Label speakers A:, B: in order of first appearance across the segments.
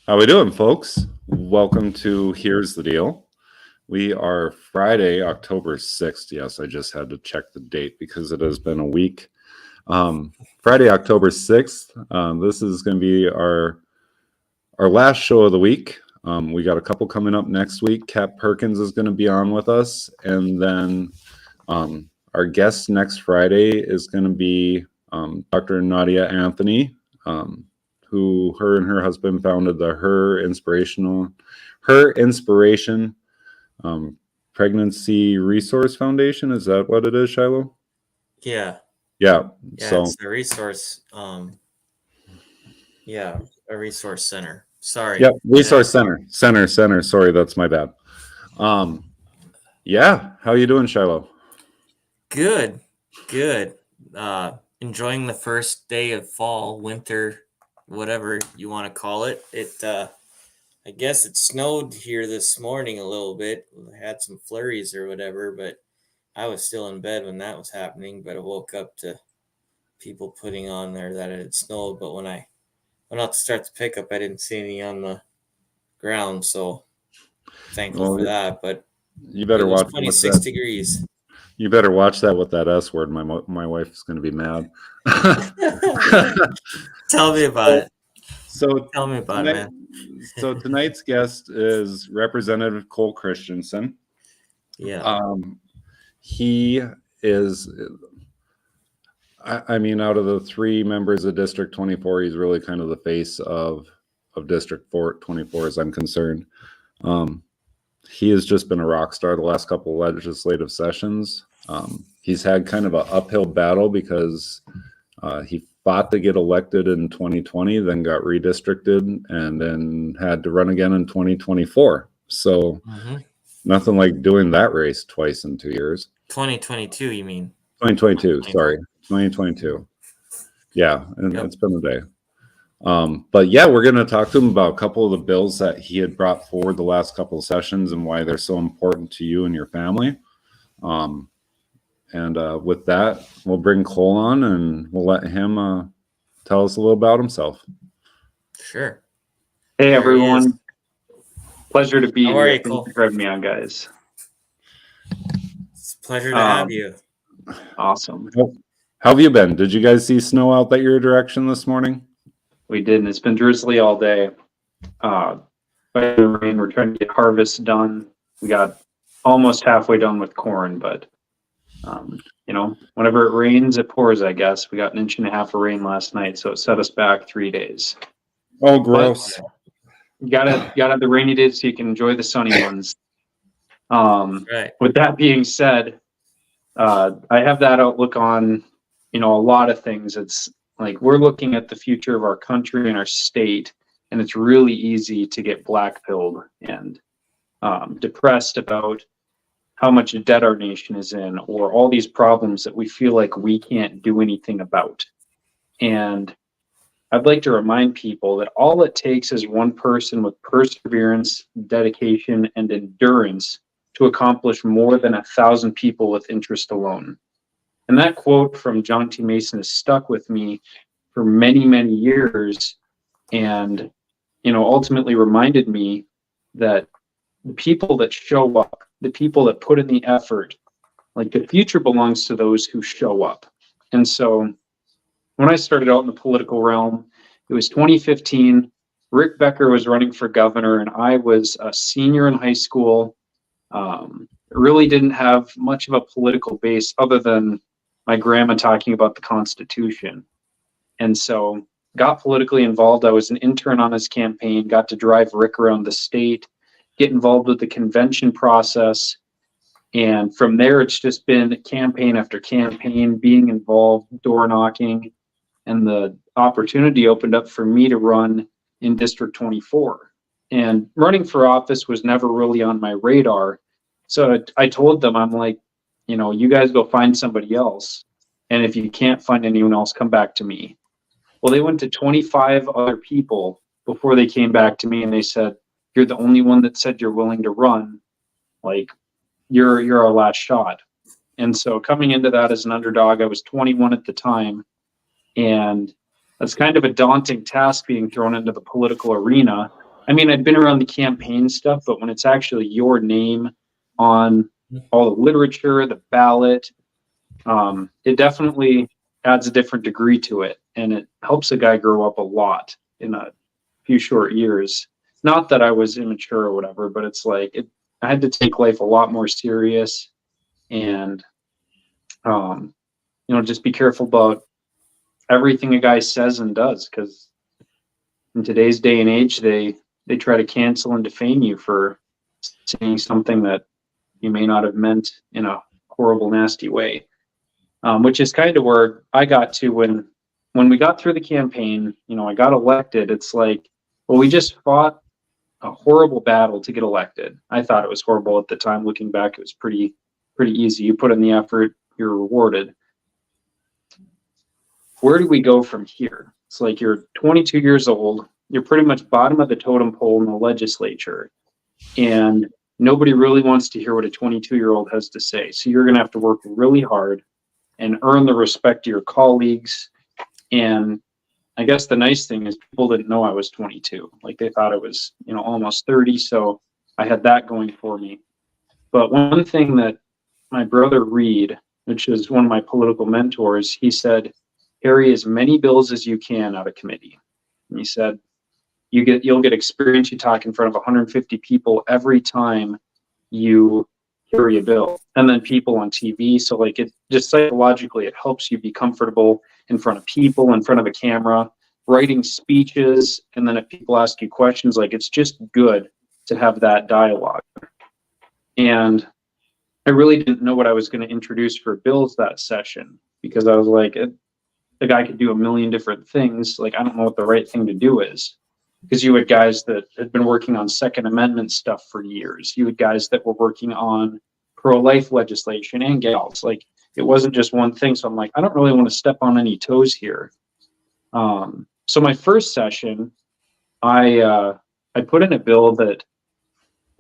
A: How we doing, folks? Welcome to Here's the Deal. We are Friday, October 6th. Yes, I just had to check the date because it has been a week. Friday, October 6th. This is going to be our last show of the week. We got a couple coming up next week. Kat Perkins is going to be on with us. And then our guest next Friday is going to be Dr. Nadia Anthony, who her and her husband founded the Her Inspiration Pregnancy Resource Foundation. Is that what it is, Shilo?
B: Yeah.
A: So
B: it's the resource. A resource center. Sorry.
A: Yep, resource center. Sorry, that's my bad. How you doing, Shilo?
B: Good. Enjoying the first day of fall, winter, whatever you want to call it. I guess it snowed here this morning a little bit. I had some flurries or whatever, but I was still in bed when that was happening. But I woke up to people putting on there that it had snowed. But when I went out to start the pickup, I didn't see any on the ground. So thankful for that. But
A: you better watch
B: 26 degrees.
A: You better watch that with that S word. My wife is going to be mad.
B: Tell me about it.
A: Tell me about it, man. So tonight's guest is Representative Cole Christensen.
B: Yeah.
A: He is, out of the three members of District 24, he's really kind of the face of District 24 as I'm concerned. He has just been a rock star the last couple of legislative sessions. He's had kind of an uphill battle because he fought to get elected in 2020, then got redistricted, and then had to run again in 2024. So nothing like doing that race twice in 2 years.
B: 2022, you mean?
A: 2022, sorry. 2022. Yeah, and It's been a day. But we're going to talk to him about a couple of the bills that he had brought forward the last couple of sessions and why they're so important to you and your family. With that, we'll bring Cole on and we'll let him tell us a little about himself.
B: Sure.
C: Hey, everyone. Pleasure to be
B: here.
C: Thanks for having me on, guys.
B: It's a pleasure to have you.
C: Awesome.
A: How have you been? Did you guys see snow out that your direction this morning?
C: We did, and it's been drizzly all day. By the rain, we're trying to get harvest done. We got almost halfway done with corn, but whenever it rains, it pours, I guess. We got 1.5 inches of rain last night, so it set us back 3 days.
A: Oh, gross.
C: But you gotta have the rainy days so you can enjoy the sunny ones.
B: Right.
C: With that being said, I have that outlook on, a lot of things. It's like we're looking at the future of our country and our state, and it's really easy to get black-pilled and depressed about how much debt our nation is in, or all these problems that we feel like we can't do anything about. And I'd like to remind people that all it takes is one person with perseverance, dedication, and endurance to accomplish more than 1,000 people with interest alone. And that quote from John T. Mason has stuck with me for many, many years, and ultimately reminded me that the people that show up, the people that put in the effort, like the future belongs to those who show up. And so when I started out in the political realm, it was 2015. Rick Becker was running for governor, and I was a senior in high school. Really didn't have much of a political base other than my grandma talking about the Constitution. And so got politically involved. I was an intern on his campaign, got to drive Rick around the state, get involved with the convention process. And from there, it's just been campaign after campaign, being involved, door knocking. And the opportunity opened up for me to run in District 24. And running for office was never really on my radar. So I told them, I'm like, you guys go find somebody else. And if you can't find anyone else, come back to me. Well, they went to 25 other people before they came back to me, and they said, you're the only one that said you're willing to run. Like, you're our last shot. And so coming into that as an underdog, I was 21 at the time. And that's kind of a daunting task being thrown into the political arena. I mean, I'd been around the campaign stuff, but when it's actually your name on all the literature, the ballot, it definitely adds a different degree to it. And it helps a guy grow up a lot in a few short years. Not that I was immature or whatever, but it's like, I had to take life a lot more serious and, just be careful about everything a guy says and does, because in today's day and age, they try to cancel and defame you for saying something that you may not have meant in a horrible, nasty way. Which is kind of where I got to when we got through the campaign. I got elected. It's like, well, we just fought a horrible battle to get elected. I thought it was horrible at the time. Looking back, it was pretty easy. You put in the effort, you're rewarded. Where do we go from here? It's like you're 22 years old. You're pretty much bottom of the totem pole in the legislature. And nobody really wants to hear what a 22-year-old has to say. So you're going to have to work really hard and earn the respect of your colleagues. And I guess the nice thing is people didn't know I was 22. Like they thought I was, almost 30. So I had that going for me. But one thing that my brother Reed, which is one of my political mentors, he said, carry as many bills as you can out of committee. And he said, you'll get experience. You talk in front of 150 people every time you carry a bill, and then people on TV. So like it just psychologically, it helps you be comfortable in front of people, in front of a camera, writing speeches. And then if people ask you questions, like it's just good to have that dialogue. And I really didn't know what I was going to introduce for bills that session, because I was like, the guy could do a million different things. Like, I don't know what the right thing to do is, because you had guys that had been working on Second Amendment stuff for years. You had guys that were working on pro-life legislation and gals. Like, it wasn't just one thing. So I'm like, I don't really want to step on any toes here. So my first session, I put in a bill that,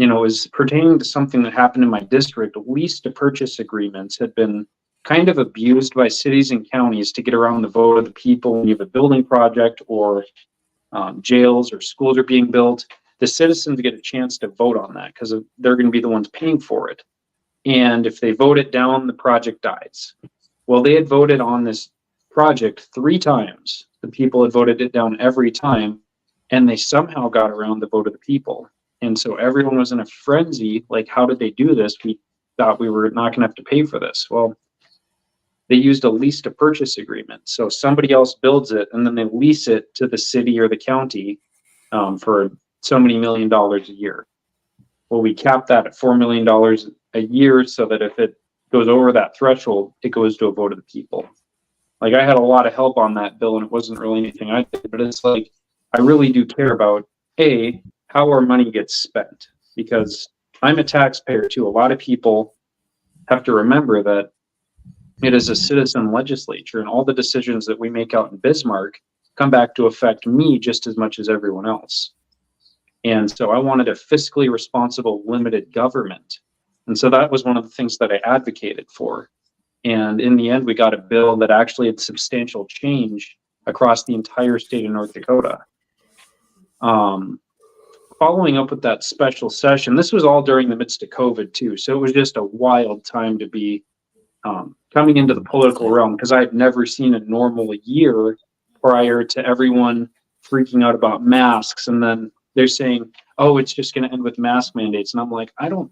C: is pertaining to something that happened in my district. Lease to purchase agreements had been kind of abused by cities and counties to get around the vote of the people. When you have a building project or jails or schools are being built, the citizens get a chance to vote on that because they're going to be the ones paying for it. And if they vote it down, the project dies. Well, they had voted on this project 3 times. The people had voted it down every time, and they somehow got around the vote of the people. And so everyone was in a frenzy. Like, how did they do this? We thought we were not going to have to pay for this. Well, they used a lease to purchase agreement. So somebody else builds it, and then they lease it to the city or the county for so many $1 million a year. Well, we capped that at $4 million a year, so that if it goes over that threshold, it goes to a vote of the people. Like, I had a lot of help on that bill, and it wasn't really anything I did, but it's like, I really do care about, how our money gets spent, because I'm a taxpayer too. A lot of people have to remember that it is a citizen legislature, and all the decisions that we make out in Bismarck come back to affect me just as much as everyone else. And so I wanted a fiscally responsible, limited government. And so that was one of the things that I advocated for. And in the end, we got a bill that actually had substantial change across the entire state of North Dakota. Following up with that special session, this was all during the midst of COVID too. So it was just a wild time to be coming into the political realm, because I had never seen a normal year prior to everyone freaking out about masks. And then they're saying, oh, it's just going to end with mask mandates. And I'm like, I don't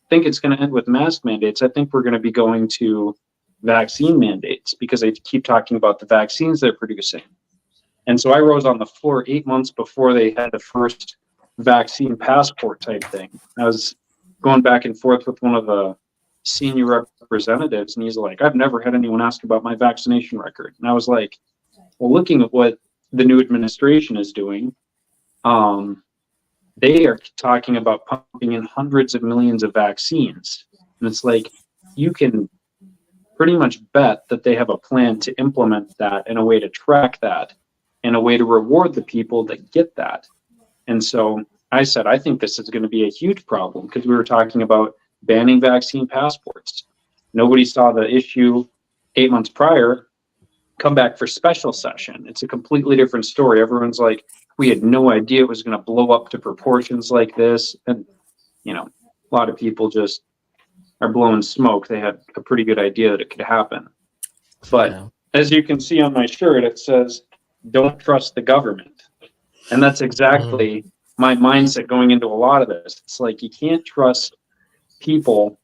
C: think it's going to end with mask mandates. I think we're going to be going to vaccine mandates, because they keep talking about the vaccines they're producing. And so I rose on the floor 8 months before they had the first vaccine passport type thing. I was going back and forth with one of the senior representatives, and he's like, I've never had anyone ask about my vaccination record. And I was like, well, looking at what the new administration is doing, they are talking about pumping in hundreds of millions of vaccines. And it's like, you can pretty much bet that they have a plan to implement that, and a way to track that, and a way to reward the people that get that. And so I said, I think this is going to be a huge problem, because we were talking about banning vaccine passports. Nobody saw the issue 8 months prior. Come back for special session. It's a completely different story. Everyone's like, We had no idea it was going to blow up to proportions like this. And, a lot of people just are blowing smoke. They had a pretty good idea that it could happen. But
B: Yeah.
C: as you can see on my shirt, it says, don't trust the government. And that's exactly my mindset going into a lot of this. It's like, you can't trust people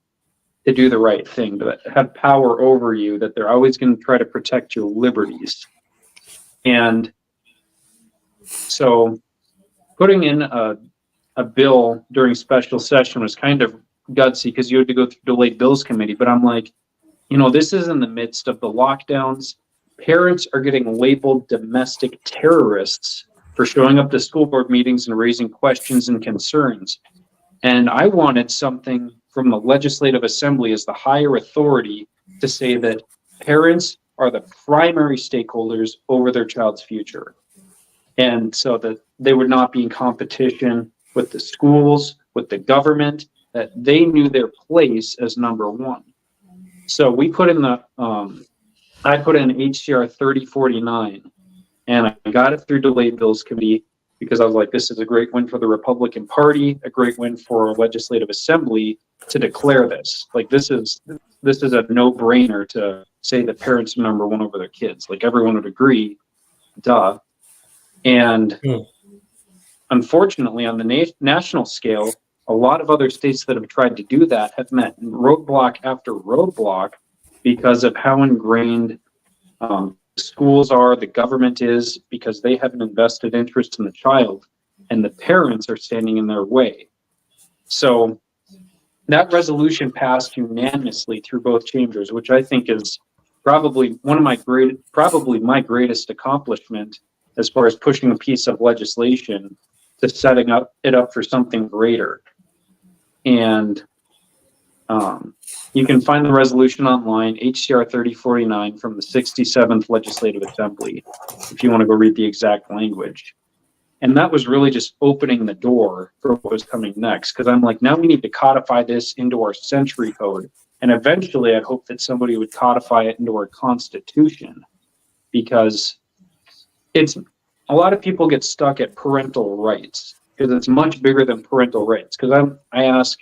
C: to do the right thing, that have power over you, that they're always going to try to protect your liberties. And so putting in a bill during special session was kind of gutsy because you had to go through delayed bills committee. But I'm like, this is in the midst of the lockdowns. Parents are getting labeled domestic terrorists for showing up to school board meetings and raising questions and concerns. And I wanted something from the Legislative Assembly as the higher authority to say that parents are the primary stakeholders over their child's future. And so that they would not be in competition with the schools, with the government, that they knew their place as number one. So we put in I put in HCR 3049, and I got it through delayed bills committee because I was like, this is a great win for the Republican Party, a great win for Legislative Assembly to declare this. Like, this is a no-brainer to say that parents are number one over their kids. Like, everyone would agree, duh. And unfortunately, on the national scale, a lot of other states that have tried to do that have met roadblock after roadblock because of how ingrained schools are, the government is, because they have an invested interest in the child, and the parents are standing in their way. So that resolution passed unanimously through both chambers, which I think is probably my greatest accomplishment as far as pushing a piece of legislation to setting it up for something greater. And you can find the resolution online, HCR 3049 from the 67th Legislative Assembly, if you want to go read the exact language. And that was really just opening the door for what was coming next. Because I'm like, now we need to codify this into our century code. And eventually I'd hope that somebody would codify it into our Constitution. Because a lot of people get stuck at parental rights, because it's much bigger than parental rights. Because I ask,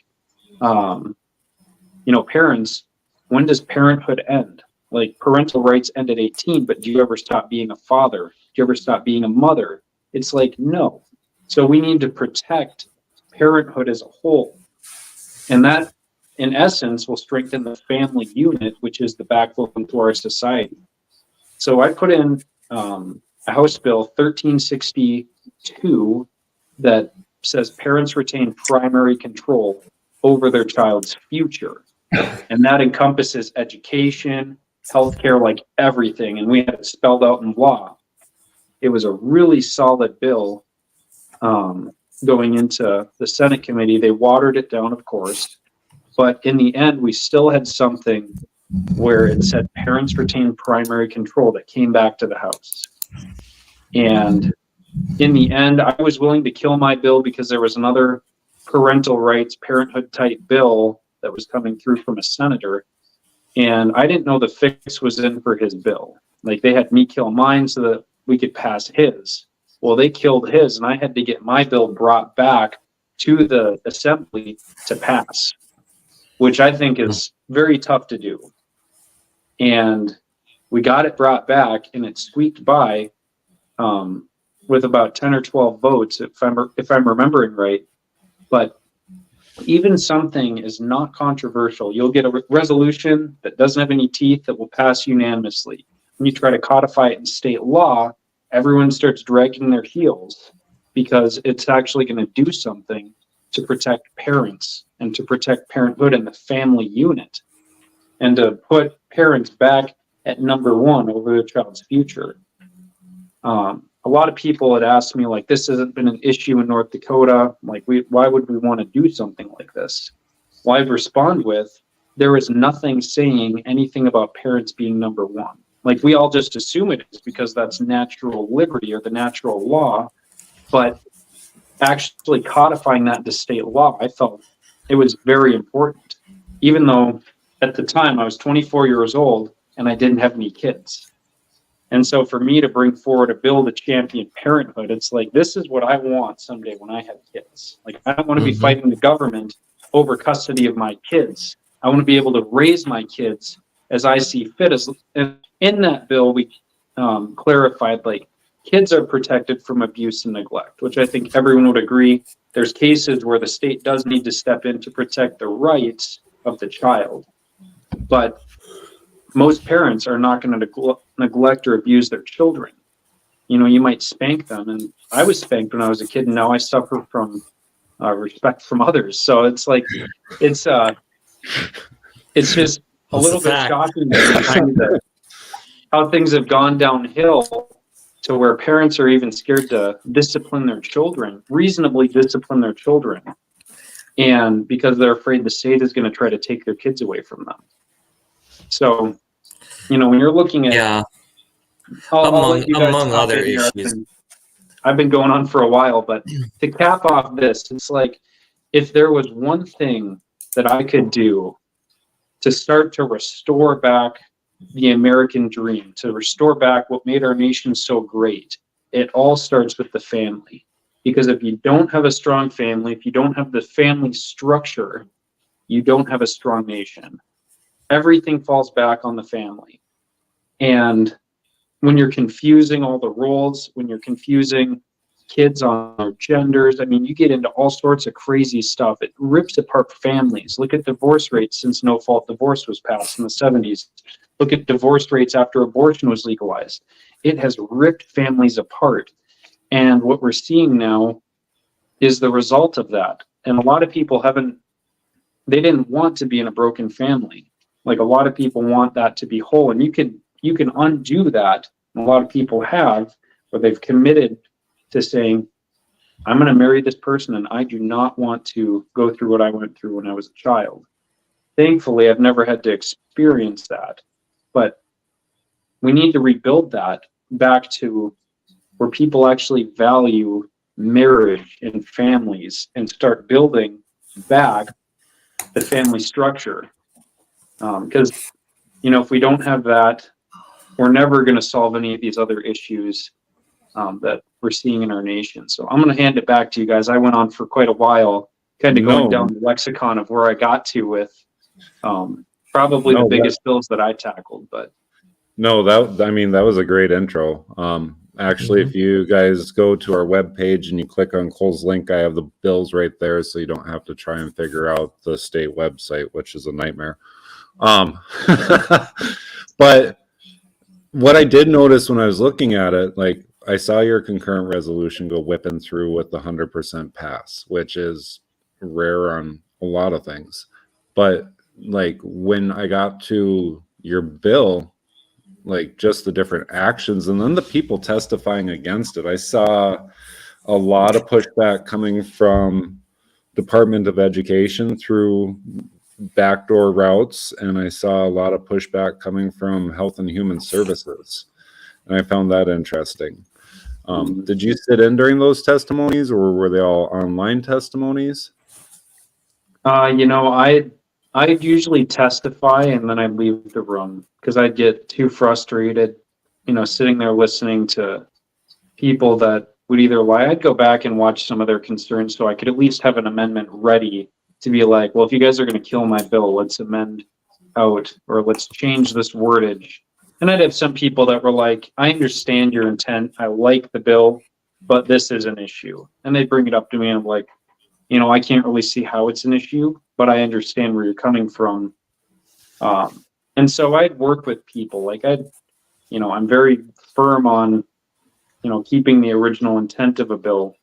C: parents, when does parenthood end? Like, parental rights end at 18, but do you ever stop being a father? Do you ever stop being a mother? It's like, no. So we need to protect parenthood as a whole. And that, in essence, will strengthen the family unit, which is the backbone to our society. So I put in a House Bill 1362 that says parents retain primary control over their child's future. And that encompasses education, healthcare, like everything. And we had it spelled out in law. It was a really solid bill going into the Senate committee. They watered it down, of course. But in the end, we still had something where it said parents retain primary control that came back to the House. And in the end, I was willing to kill my bill because there was another parental rights, parenthood type bill that was coming through from a senator. And I didn't know the fix was in for his bill. Like, they had me kill mine so that we could pass his. Well, they killed his, and I had to get my bill brought back to the assembly to pass, which I think is very tough to do. And we got it brought back, and it squeaked by with about 10 or 12 votes, if I'm remembering right. But even something is not controversial, you'll get a resolution that doesn't have any teeth that will pass unanimously. When you try to codify it in state law, everyone starts dragging their heels because it's actually going to do something to protect parents and to protect parenthood and the family unit, and to put parents back at number one over their child's future. A lot of people had asked me, like, this hasn't been an issue in North Dakota. Like, why would we want to do something like this? Well, I'd respond with, there is nothing saying anything about parents being number one. Like, we all just assume it is because that's natural liberty or the natural law. But actually codifying that into state law, I felt it was very important. Even though at the time I was 24 years old and I didn't have any kids. And so for me to bring forward a bill to champion parenthood, it's like, this is what I want someday when I have kids. Like, I don't want to be fighting the government over custody of my kids. I want to be able to raise my kids as I see fit. As in that bill, we clarified, like, kids are protected from abuse and neglect, which I think everyone would agree. There's cases where the state does need to step in to protect the rights of the child. But most parents are not going to neglect or abuse their children. You know, you might spank them, and I was spanked when I was a kid, and now I suffer from respect from others. So it's like, it's just a little bit shocking to see that how things have gone downhill to where parents are even scared to discipline their children, reasonably discipline their children, and because they're afraid the state is going to try to take their kids away from them. So, you know, when you're looking at,
B: among other issues,
C: I've been going on for a while, but to cap off this, it's like, if there was one thing that I could do to start to restore back the American dream, to restore back what made our nation so great, it all starts with the family. Because if you don't have a strong family, if you don't have the family structure, you don't have a strong nation. Everything falls back on the family. And when you're confusing all the roles, when you're confusing kids on their genders, I mean, you get into all sorts of crazy stuff. It rips apart families. Look at divorce rates since no-fault divorce was passed in the 70s. Look at divorce rates after abortion was legalized. It has ripped families apart. And what we're seeing now is the result of that. And a lot of people they didn't want to be in a broken family. Like, a lot of people want that to be whole, and you can undo that. And a lot of people have, where they've committed to saying, I'm going to marry this person, and I do not want to go through what I went through when I was a child. Thankfully, I've never had to experience that, but we need to rebuild that back to where people actually value marriage and families and start building back the family structure. Because, you know, if we don't have that, we're never going to solve any of these other issues that we're seeing in our nation. So I'm going to hand it back to you guys. I went on for quite a while, kind of going down the lexicon of where I got to with probably the biggest bills that I tackled. But
A: no, that was a great intro. Actually, if you guys go to our webpage and you click on Cole's link, I have the bills right there, so you don't have to try and figure out the state website, which is a nightmare. But what I did notice when I was looking at it, like, I saw your concurrent resolution go whipping through with the 100% pass, which is rare on a lot of things. But like, when I got to your bill, like, just the different actions and then the people testifying against it, I saw a lot of pushback coming from Department of Education through backdoor routes, and I saw a lot of pushback coming from Health and Human Services, and I found that interesting. Did you sit in during those testimonies, or were they all online testimonies?
C: You know, I'd usually testify and then I'd leave the room because I'd get too frustrated, you know, sitting there listening to people that would either lie. I'd go back and watch some of their concerns so I could at least have an amendment ready to be like, well, if you guys are going to kill my bill, let's amend out, or let's change this wordage. And I'd have some people that were like, I understand your intent, I like the bill, but this is an issue. And they bring it up to me and I'm like, you know, I can't really see how it's an issue, but I understand where you're coming from. And so I'd work with people. Like, I'm very firm on, you know, keeping the original intent of a bill.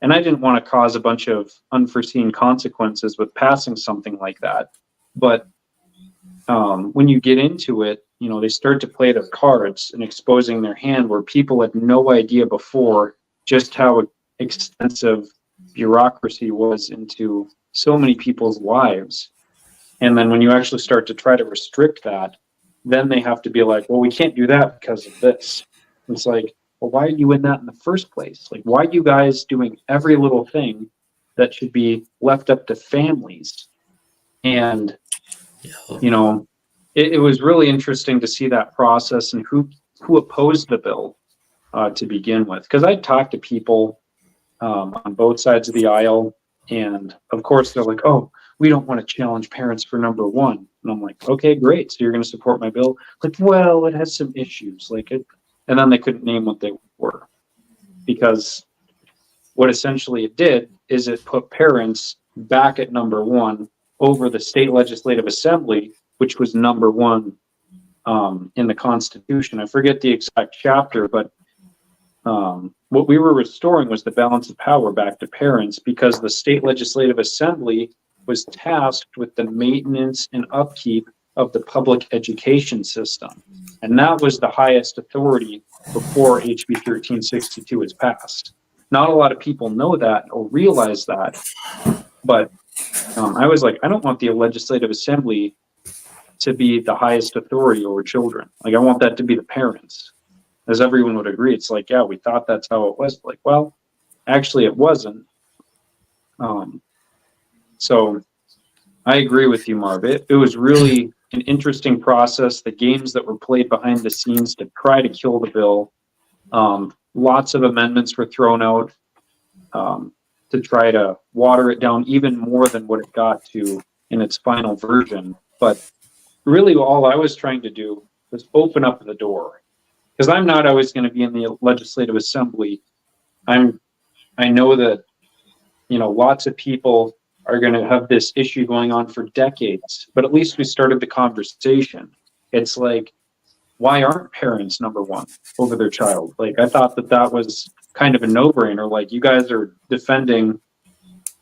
C: And I didn't want to cause a bunch of unforeseen consequences with passing something like that. But when you get into it, you know, they start to play their cards and exposing their hand where people had no idea before just how extensive bureaucracy was into so many people's lives. And then when you actually start to try to restrict that, then they have to be like, well, we can't do that because of this. It's like, well, why are you in that in the first place? Like, why are you guys doing every little thing that should be left up to families? And, you know, it was really interesting to see that process and who who opposed the bill to begin with. Because I'd talked to people on both sides of the aisle, and of course they're like, "Oh, we don't want to challenge parents for number one." And I'm like, "Okay, great. So you're going to support my bill?" Like, well, it has some issues, like it, and then they couldn't name what they were, because what essentially it did is it put parents back at number one over the state legislative assembly, which was number one in the Constitution. I forget the exact chapter, but what we were restoring was the balance of power back to parents, because the state legislative assembly was tasked with the maintenance and upkeep of the public education system. And that was the highest authority before HB 1362 was passed. Not a lot of people know that or realize that, but I was like, I don't want the legislative assembly to be the highest authority over children. Like, I want that to be the parents. As everyone would agree, it's like, yeah, we thought that's how it was. Like, well, actually it wasn't. So I agree with you, Marv. It was really an interesting process. The games that were played behind the scenes to try to kill the bill. Lots of amendments were thrown out to try to water it down even more than what it got to in its final version. But really all I was trying to do was open up the door. Because I'm not always going to be in the legislative assembly. I know that, you know, lots of people are going to have this issue going on for decades, but at least we started the conversation. It's like, why aren't parents number one over their child? Like, I thought that was kind of a no-brainer. Like, you guys are defending,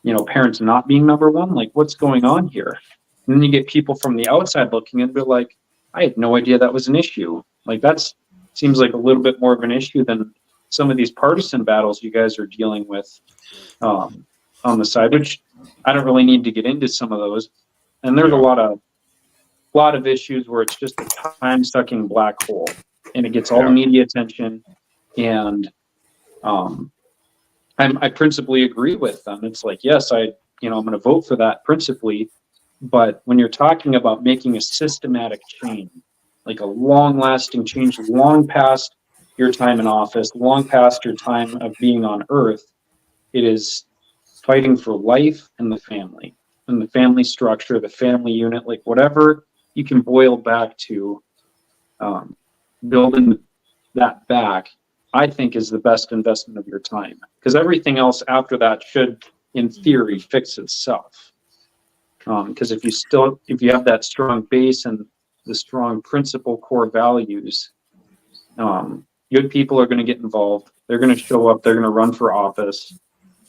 C: you know, parents not being number one. Like, what's going on here? And then you get people from the outside looking and be like, I had no idea that was an issue. Like, that's seems like a little bit more of an issue than some of these partisan battles you guys are dealing with on the side, which I don't really need to get into some of those. And there's a lot of issues where it's just a time-sucking black hole, and it gets all the media attention. And I principally agree with them. It's like, yes, I'm going to vote for that principally, but when you're talking about making a systematic change, like a long-lasting change, long past your time in office, long past your time of being on Earth, it is fighting for life and the family structure, the family unit, like whatever you can boil back to, building that back, I think is the best investment of your time. Because everything else after that should, in theory, fix itself. Because if you have that strong base and the strong principle core values, good people are going to get involved. They're going to show up. They're going to run for office,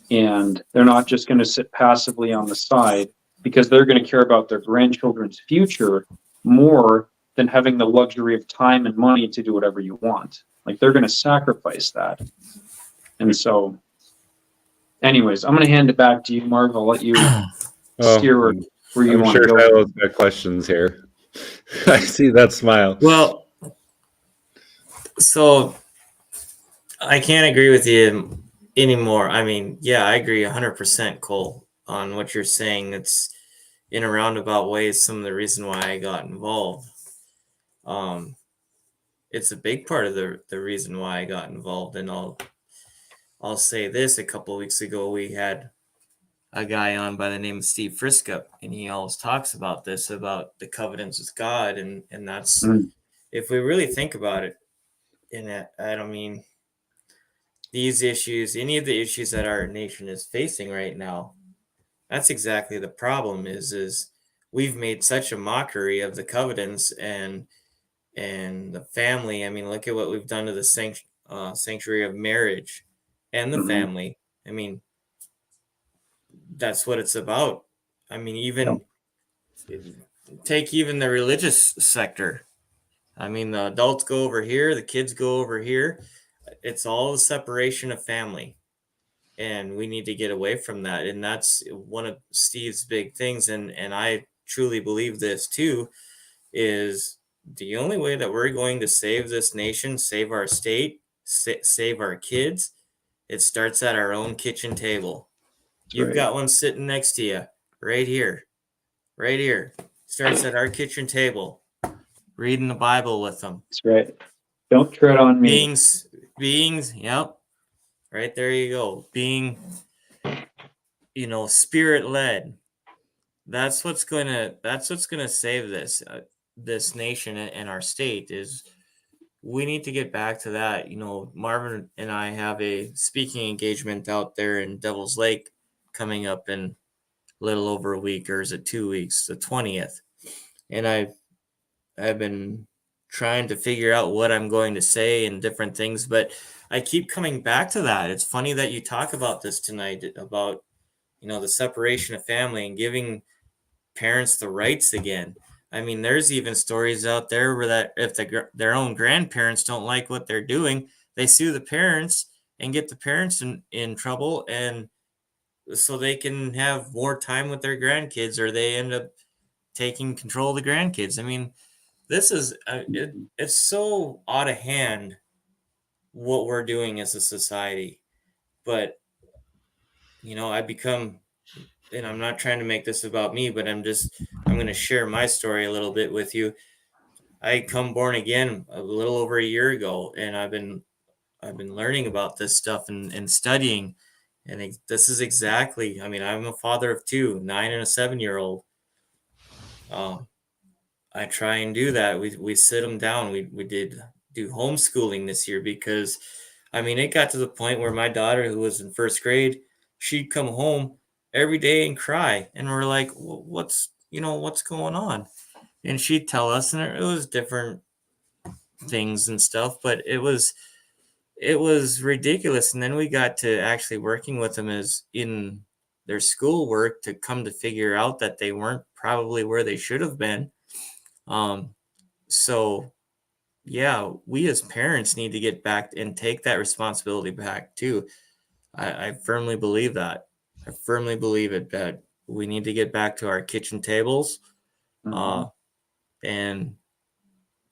C: and they're not just going to sit passively on the side, because they're going to care about their grandchildren's future more than having the luxury of time and money to do whatever you want. Like, they're going to sacrifice that. And so, anyways, I'm going to hand it back to you, Marv. I'll let you steer where you want to go.
A: I'm sure Shiloh's got questions here. I see that smile.
B: Well, so I can't agree with you anymore. I mean, yeah, I agree 100%, Cole, on what you're saying. It's in a roundabout way some of the reason why I got involved. It's a big part of the reason why I got involved. And I'll say this: a couple of weeks ago, we had a guy on by the name of Steve Friskup, and he always talks about this, about the covenants with God. And that's, if we really think about it, I don't mean these issues, any of the issues that our nation is facing right now, that's exactly the problem is we've made such a mockery of the covenants and the family. I mean, look at what we've done to the sanctuary of marriage and the family. I mean, that's what it's about. I mean, even take even the religious sector. I mean, the adults go over here, the kids go over here. It's all the separation of family. And we need to get away from that. And that's one of Steve's big things. And I truly believe this too, is the only way that we're going to save this nation, save our state, save our kids, it starts at our own kitchen table. You've got one sitting next to you right here. Starts at our kitchen table, reading the Bible with them.
C: That's right. Don't tread on me.
B: beings, yep, right there you go. Being, spirit led. That's what's gonna save this nation and our state. Is we need to get back to that. Marvin and I have a speaking engagement out there in Devil's Lake coming up in a little over a week, or is it 2 weeks? The 20th. And I've been trying to figure out what I'm going to say and different things, but I keep coming back to that. It's funny that you talk about this tonight, about the separation of family and giving parents the rights again. I mean, there's even stories out there where that if their own grandparents don't like what they're doing, they sue the parents and get the parents in trouble, and so they can have more time with their grandkids, or they end up taking control of the grandkids. I mean, this is it's so out of hand what we're doing as a society. But I become, and I'm not trying to make this about me, but I'm going to share my story a little bit with you. I come born again a little over a year ago, and I've been learning about this stuff and studying. And this is exactly, I mean, I'm a father of two, 9 and a 7-year-old. I try and do that. We sit them down. We did do homeschooling this year because, I mean, it got to the point where my daughter, who was in first grade, she'd come home every day and cry, and we're like, what's going on? And she'd tell us, and it was different things and stuff, but it was ridiculous. And then we got to actually working with them as in their schoolwork to come to figure out that they weren't probably where they should have been. So yeah, we as parents need to get back and take that responsibility back too. I firmly believe that. I firmly believe it, that we need to get back to our kitchen tables. And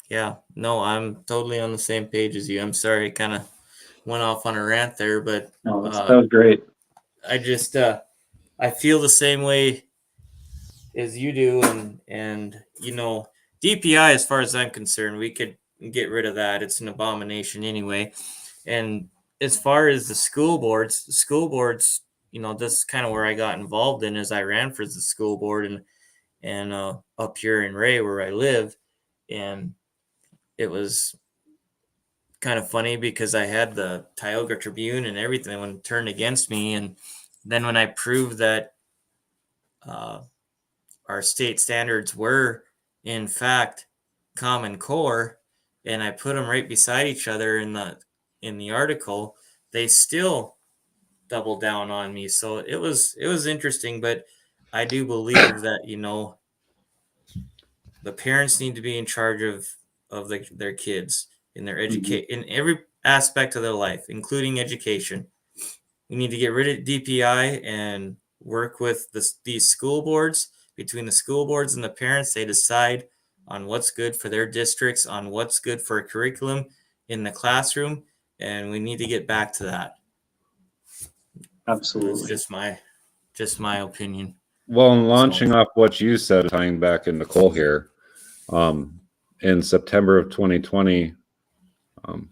B: yeah, no, I'm totally on the same page as you. I'm sorry, I kind of went off on a rant there, but
C: No, that was great.
B: I just I feel the same way as you do, and DPI, as far as I'm concerned, we could get rid of that. It's an abomination anyway. And as far as the school boards, this is kind of where I got involved in, as I ran for the school board and up here in Ray where I live. And it was kind of funny because I had the Tioga Tribune and everything when it turned against me. And then when I proved that our state standards were in fact Common Core, and I put them right beside each other in the article, they still doubled down on me. So it was interesting, but I do believe that the parents need to be in charge of their kids in their in every aspect of their life, including education. We need to get rid of DPI and work with these school boards. Between the school boards and the parents, they decide on what's good for their districts, on what's good for a curriculum in the classroom, and we need to get back to that.
C: Absolutely.
B: That's just my opinion.
A: Well, and launching off what you said, tying back into Cole here, in September of 2020,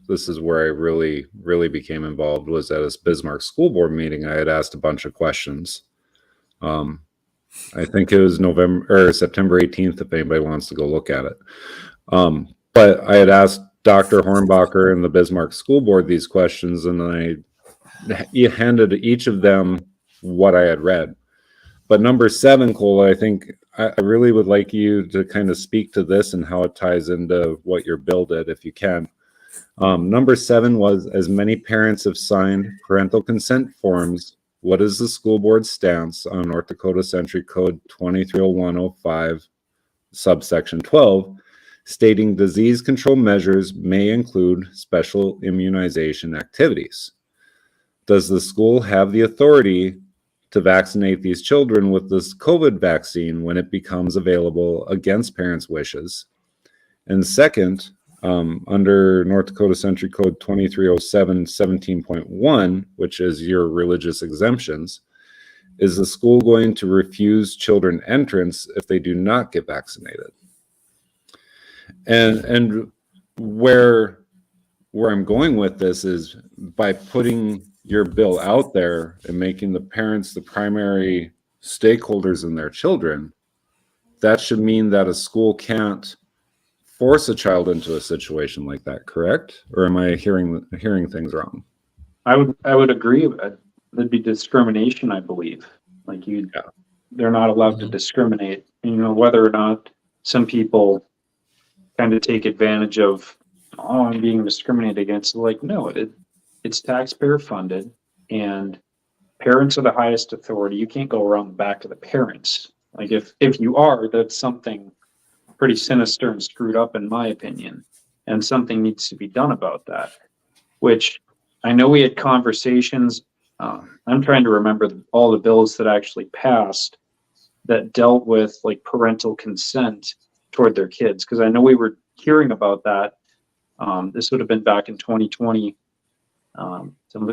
A: this is where I really, really became involved, was at a Bismarck school board meeting. I had asked a bunch of questions. I think it was September 18th, if anybody wants to go look at it. But I had asked Dr. Hornbacher and the Bismarck school board these questions, and then I handed each of them what I had read. But number 7, Cole, I think I really would like you to kind of speak to this and how it ties into what your bill did, if you can. Number 7 was, as many parents have signed parental consent forms, what is the school board's stance on North Dakota Century Code 230105, subsection 12, stating disease control measures may include special immunization activities? Does the school have the authority to vaccinate these children with this COVID vaccine when it becomes available against parents' wishes? And second, under North Dakota Century Code 2307 17.1, which is your religious exemptions, is the school going to refuse children entrance if they do not get vaccinated? And where where I'm going with this is by putting your bill out there and making the parents the primary stakeholders in their children, that should mean that a school can't force a child into a situation like that, correct? Or am I hearing things wrong?
C: I would agree. There'd be discrimination, I believe. Like they're not allowed to discriminate. You know, whether or not some people kind of take advantage of, oh, I'm being discriminated against. Like, no, it's taxpayer funded, and parents are the highest authority. You can't go around the back of the parents. Like if you are, that's something pretty sinister and screwed up, in my opinion, and something needs to be done about that. Which I know we had conversations. I'm trying to remember all the bills that actually passed that dealt with like parental consent toward their kids, because I know we were hearing about that. This would have been back in 2020. So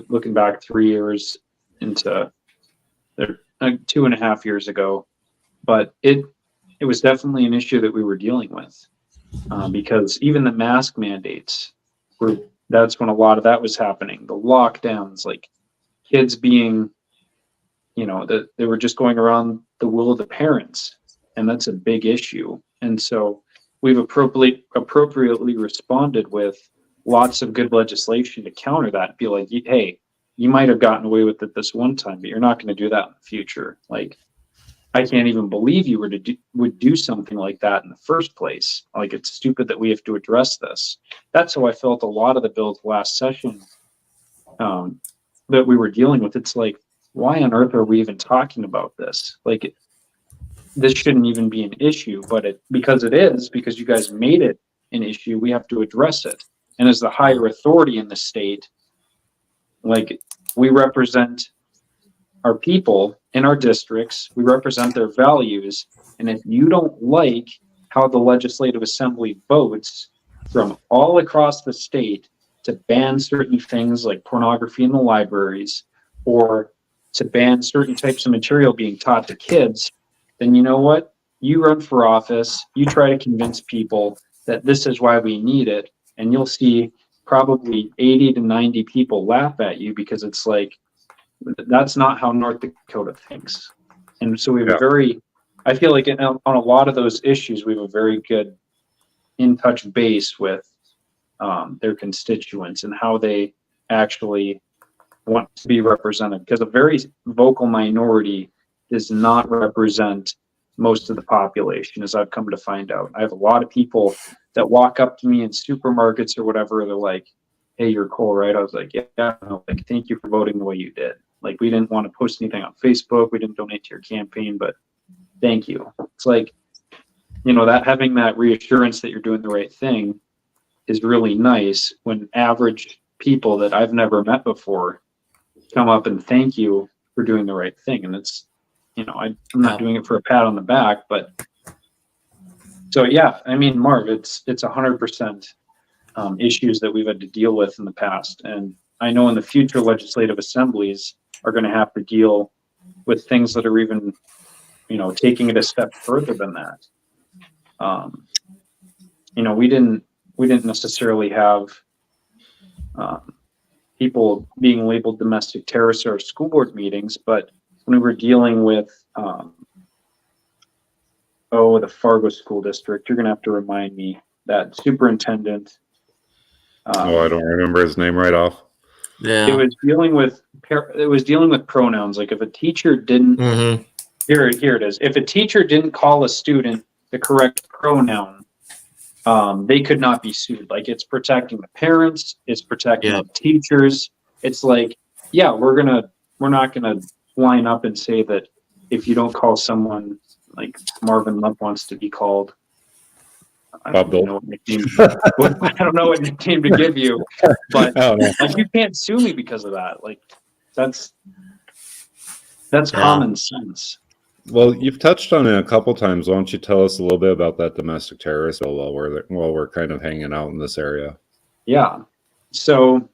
C: looking back 3 years into 2.5 years ago, but it was definitely an issue that we were dealing with, because even the mask mandates that's when a lot of that was happening. The lockdowns, like kids being, they were just going around the will of the parents, and that's a big issue. And so we've appropriately responded with lots of good legislation to counter that. Be like, hey, you might have gotten away with it this one time, but you're not going to do that in the future. Like, I can't even believe you would do something like that in the first place. Like, it's stupid that we have to address this. That's how I felt a lot of the bills last session that we were dealing with. It's like, why on earth are we even talking about this? Like, this shouldn't even be an issue, but because you guys made it an issue, we have to address it. And as the higher authority in the state, like, we represent our people in our districts, we represent their values, and if you don't like how the Legislative Assembly votes from all across the state to ban certain things like pornography in the libraries, or to ban certain types of material being taught to kids, then you know what? You run for office, you try to convince people that this is why we need it, and you'll see probably 80 to 90 people laugh at you, because it's like, that's not how North Dakota thinks. And so we have I feel like on a lot of those issues, we have a very good in-touch base with their constituents and how they actually want to be represented, because a very vocal minority does not represent most of the population, as I've come to find out. I have a lot of people that walk up to me in supermarkets or whatever. They're like, hey, you're Cole, right? I was like, yeah. Like, thank you for voting the way you did. Like, we didn't want to post anything on Facebook. We didn't donate to your campaign, but thank you. It's like, that having that reassurance that you're doing the right thing is really nice when average people that I've never met before come up and thank you for doing the right thing. And it's, I'm not doing it for a pat on the back, but so, yeah, I mean, Marv, it's 100% issues that we've had to deal with in the past. And I know in the future, legislative assemblies are going to have to deal with things that are even, taking it a step further than that. We didn't necessarily have people being labeled domestic terrorists at our school board meetings, but when we were dealing with the Fargo School District, you're going to have to remind me, that superintendent.
A: I don't remember his name right off.
B: Yeah.
C: It was dealing with pronouns. Like, if a teacher didn't, here it is. If a teacher didn't call a student the correct pronoun, they could not be sued. Like, it's protecting the parents, it's protecting the teachers. It's like, yeah, we're not gonna line up and say that if you don't call someone like Marvin Lump wants to be called, I don't know what nickname to give you, but like, you can't sue me because of that. Like, that's common sense.
A: Well, you've touched on it a couple times. Why don't you tell us a little bit about that domestic terrorist bill while we're kind of hanging out in this area?
C: Yeah. So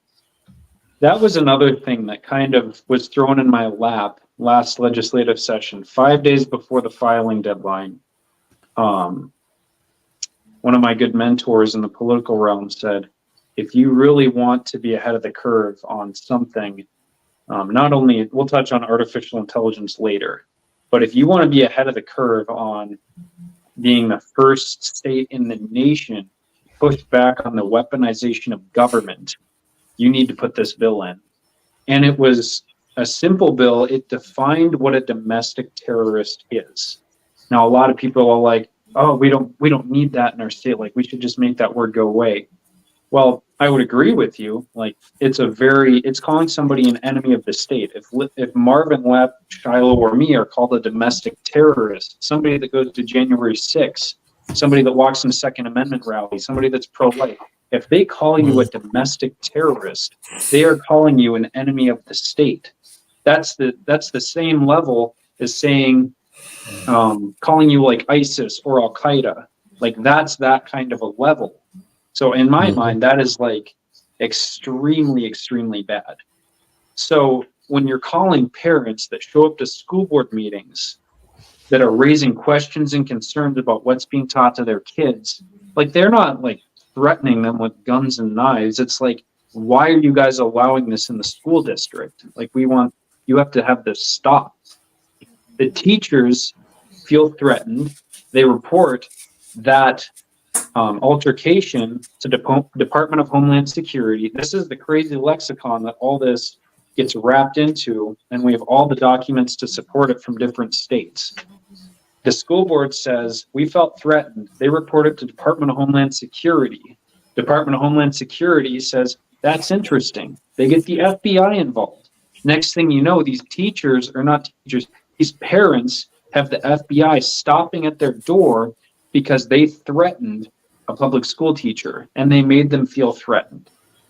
C: that was another thing that kind of was thrown in my lap last legislative session, 5 days before the filing deadline. One of my good mentors in the political realm said, if you really want to be ahead of the curve on something, not only, we'll touch on artificial intelligence later, but if you want to be ahead of the curve on being the first state in the nation push back on the weaponization of government, you need to put this bill in. And it was a simple bill. It defined what a domestic terrorist is. Now, a lot of people are like, oh, we don't need that in our state. Like, we should just make that word go away. Well, I would agree with you. Like, it's calling somebody an enemy of the state. If Marvin Lepp, Shilo, or me are called a domestic terrorist, somebody that goes to January 6th, somebody that walks in a Second Amendment rally, somebody that's pro-life, if they call you a domestic terrorist, they are calling you an enemy of the state. That's the same level as saying, calling you like ISIS or Al Qaeda. Like, that's that kind of a level. So in my mind, that is like extremely, extremely bad. So when you're calling parents that show up to school board meetings that are raising questions and concerns about what's being taught to their kids, like, they're not like threatening them with guns and knives. It's like, why are you guys allowing this in the school district? Like, you have to have this stop. The teachers feel threatened. They report that altercation to Department of Homeland Security. This is the crazy lexicon that all this gets wrapped into, and we have all the documents to support it from different states. The school board says, we felt threatened. They report it to Department of Homeland Security. Department of Homeland Security says, that's interesting. They get the FBI involved. Next thing you know, these teachers are not teachers, these parents have the FBI stopping at their door because they threatened a public school teacher and they made them feel threatened.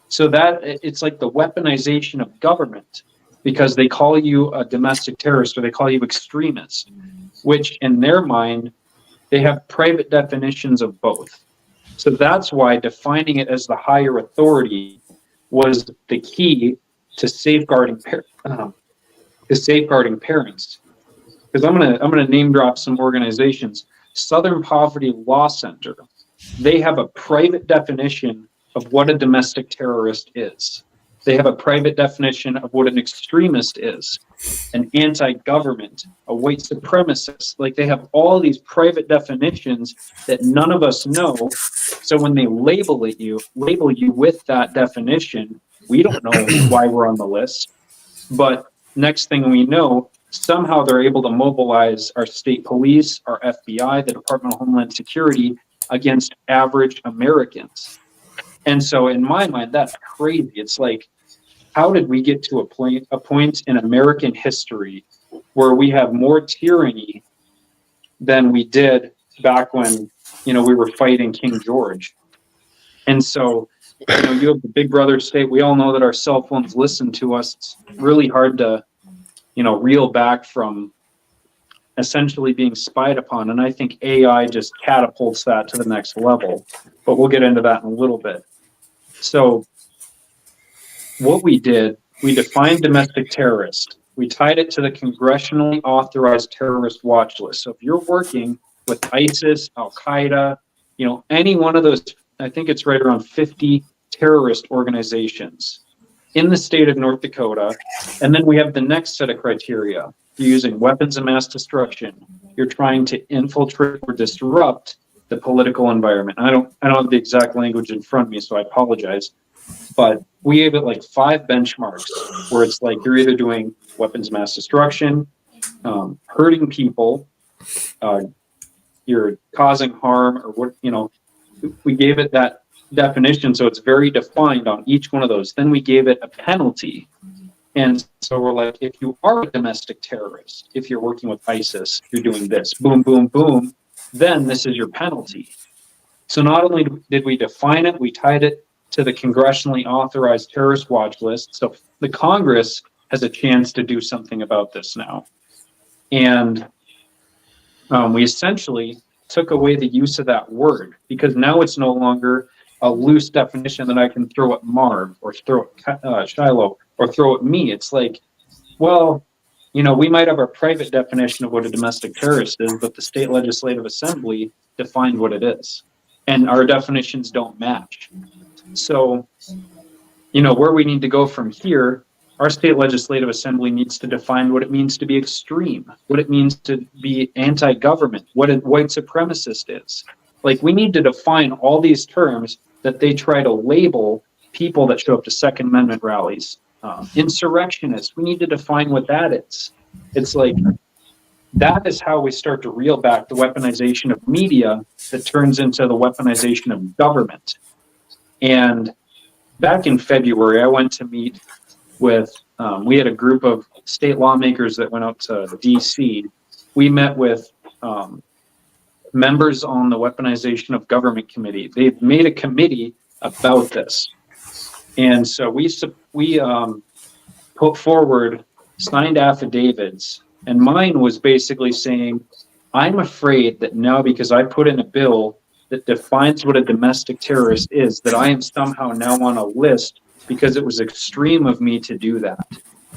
C: So that it's like the weaponization of government, because they call you a domestic terrorist or they call you extremist, which in their mind, they have private definitions of both. So that's why defining it as the higher authority was the key to safeguarding parents. Because I'm gonna name drop some organizations. Southern Poverty Law Center, they have a private definition of what a domestic terrorist is. They have a private definition of what an extremist is, an anti-government, a white supremacist. Like, they have all these private definitions that none of us know. So when they label you with that definition, we don't know why we're on the list. But next thing we know, somehow they're able to mobilize our state police, our FBI, the Department of Homeland Security against average Americans. And so in my mind, that's crazy. It's like, how did we get to a point in American history where we have more tyranny than we did back when, we were fighting King George? And so, you have the Big Brother state. We all know that our cell phones listen to us. It's really hard to, reel back from essentially being spied upon. And I think AI just catapults that to the next level. But we'll get into that in a little bit. So what we did, we defined domestic terrorist. We tied it to the congressionally authorized terrorist watch list. So if you're working with ISIS, Al Qaeda, any one of those, I think it's right around 50 terrorist organizations in the state of North Dakota. And then we have the next set of criteria. You're using weapons of mass destruction. You're trying to infiltrate or disrupt the political environment. I don't have the exact language in front of me, so I apologize. But we gave it like 5 benchmarks where it's like you're either doing weapons of mass destruction, hurting people, you're causing harm, or what, we gave it that definition, so it's very defined on each one of those. Then we gave it a penalty. And so we're like, if you are a domestic terrorist, if you're working with ISIS, you're doing this, boom, boom, boom, then this is your penalty. So not only did we define it, we tied it to the congressionally authorized terrorist watch list. So the Congress has a chance to do something about this now. And we essentially took away the use of that word, because now it's no longer a loose definition that I can throw at Marv or throw at Shilo or throw at me. It's like, well, we might have our private definition of what a domestic terrorist is, but the state legislative assembly defined what it is. and our definitions don't match. So, where we need to go from here, our state legislative assembly needs to define what it means to be extreme, what it means to be anti-government, what a white supremacist is. Like, we need to define all these terms that they try to label people that show up to Second Amendment rallies. Insurrectionists, we need to define what that is. It's like, that is how we start to reel back the weaponization of media that turns into the weaponization of government. And back in February, I went to meet with, we had a group of state lawmakers that went out to DC. We met with members on the Weaponization of Government Committee. They've made a committee about this. And so we put forward signed affidavits, and mine was basically saying, I'm afraid that now, because I put in a bill that defines what a domestic terrorist is, that I am somehow now on a list because it was extreme of me to do that.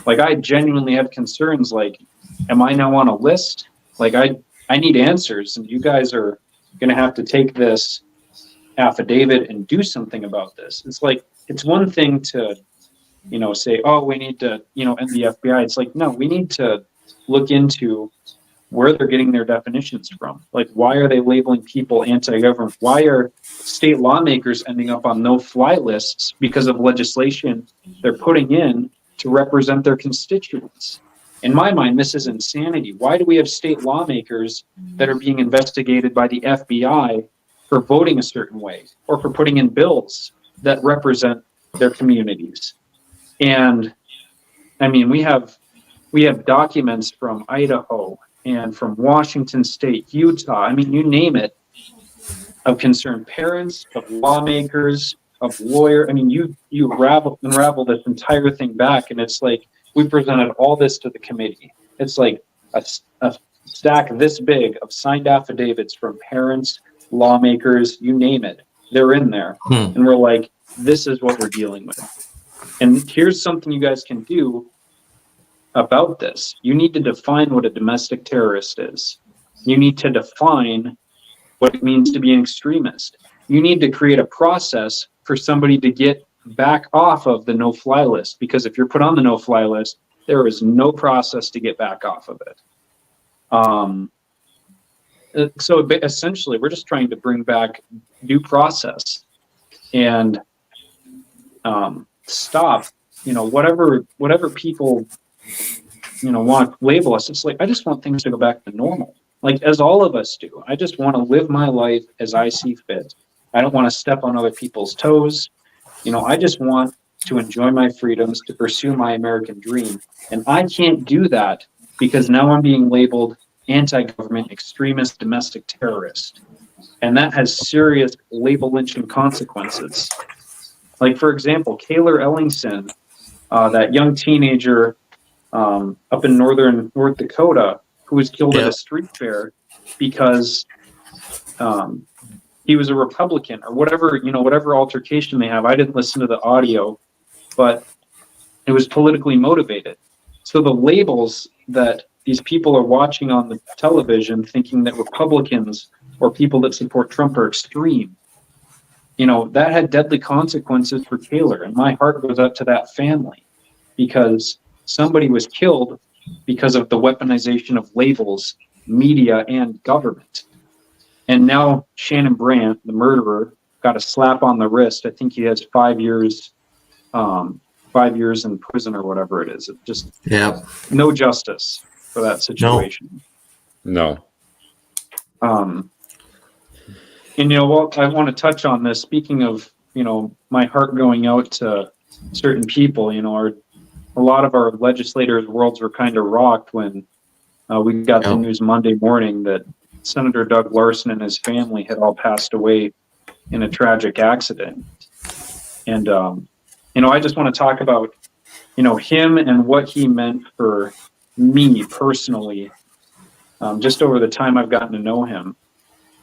C: Like, I genuinely have concerns, like, am I now on a list? Like, I need answers, and you guys are going to have to take this affidavit and do something about this. It's like, it's one thing to, say, oh, we need to, end the FBI. It's like, no, we need to look into where they're getting their definitions from. Like, why are they labeling people anti-government? Why are state lawmakers ending up on no-fly lists because of legislation they're putting in to represent their constituents? In my mind, this is insanity. Why do we have state lawmakers that are being investigated by the FBI for voting a certain way or for putting in bills that represent their communities? And I mean, we have documents from Idaho and from Washington State, Utah, I mean, you name it, of concerned parents, of lawmakers, of lawyers. I mean, you unravel this entire thing back, and it's like, we presented all this to the committee. It's like a stack this big of signed affidavits from parents, lawmakers, you name it. They're in there. And we're like, this is what we're dealing with. And here's something you guys can do about this. You need to define what a domestic terrorist is. You need to define what it means to be an extremist. You need to create a process for somebody to get back off of the no-fly list, because if you're put on the no-fly list, there is no process to get back off of it. So essentially, we're just trying to bring back due process and stop, whatever people, want to label us. It's like, I just want things to go back to normal, like as all of us do. I just want to live my life as I see fit. I don't want to step on other people's toes. I just want to enjoy my freedoms, to pursue my American dream. And I can't do that because now I'm being labeled anti-government, extremist, domestic terrorist. And that has serious label lynching consequences. Like, for example, Kaylor Ellingson, that young teenager up in North Dakota, who was killed at a street fair because he was a Republican or whatever altercation they have. I didn't listen to the audio, but it was politically motivated. So the labels that these people are watching on the television, thinking that Republicans or people that support Trump are extreme, that had deadly consequences for Kaylor. And my heart goes out to that family, because somebody was killed because of the weaponization of labels, media, and government. And now Shannon Brandt, the murderer, got a slap on the wrist. I think he has 5 years, 5 years in prison or whatever it is. It just no justice for that situation.
A: No.
C: And I want to touch on this. Speaking of, my heart going out to certain people. A lot of our legislators' worlds were kind of rocked when we got the news Monday morning that Senator Doug Larson and his family had all passed away in a tragic accident. And, I just want to talk about, him and what he meant for me personally, just over the time I've gotten to know him.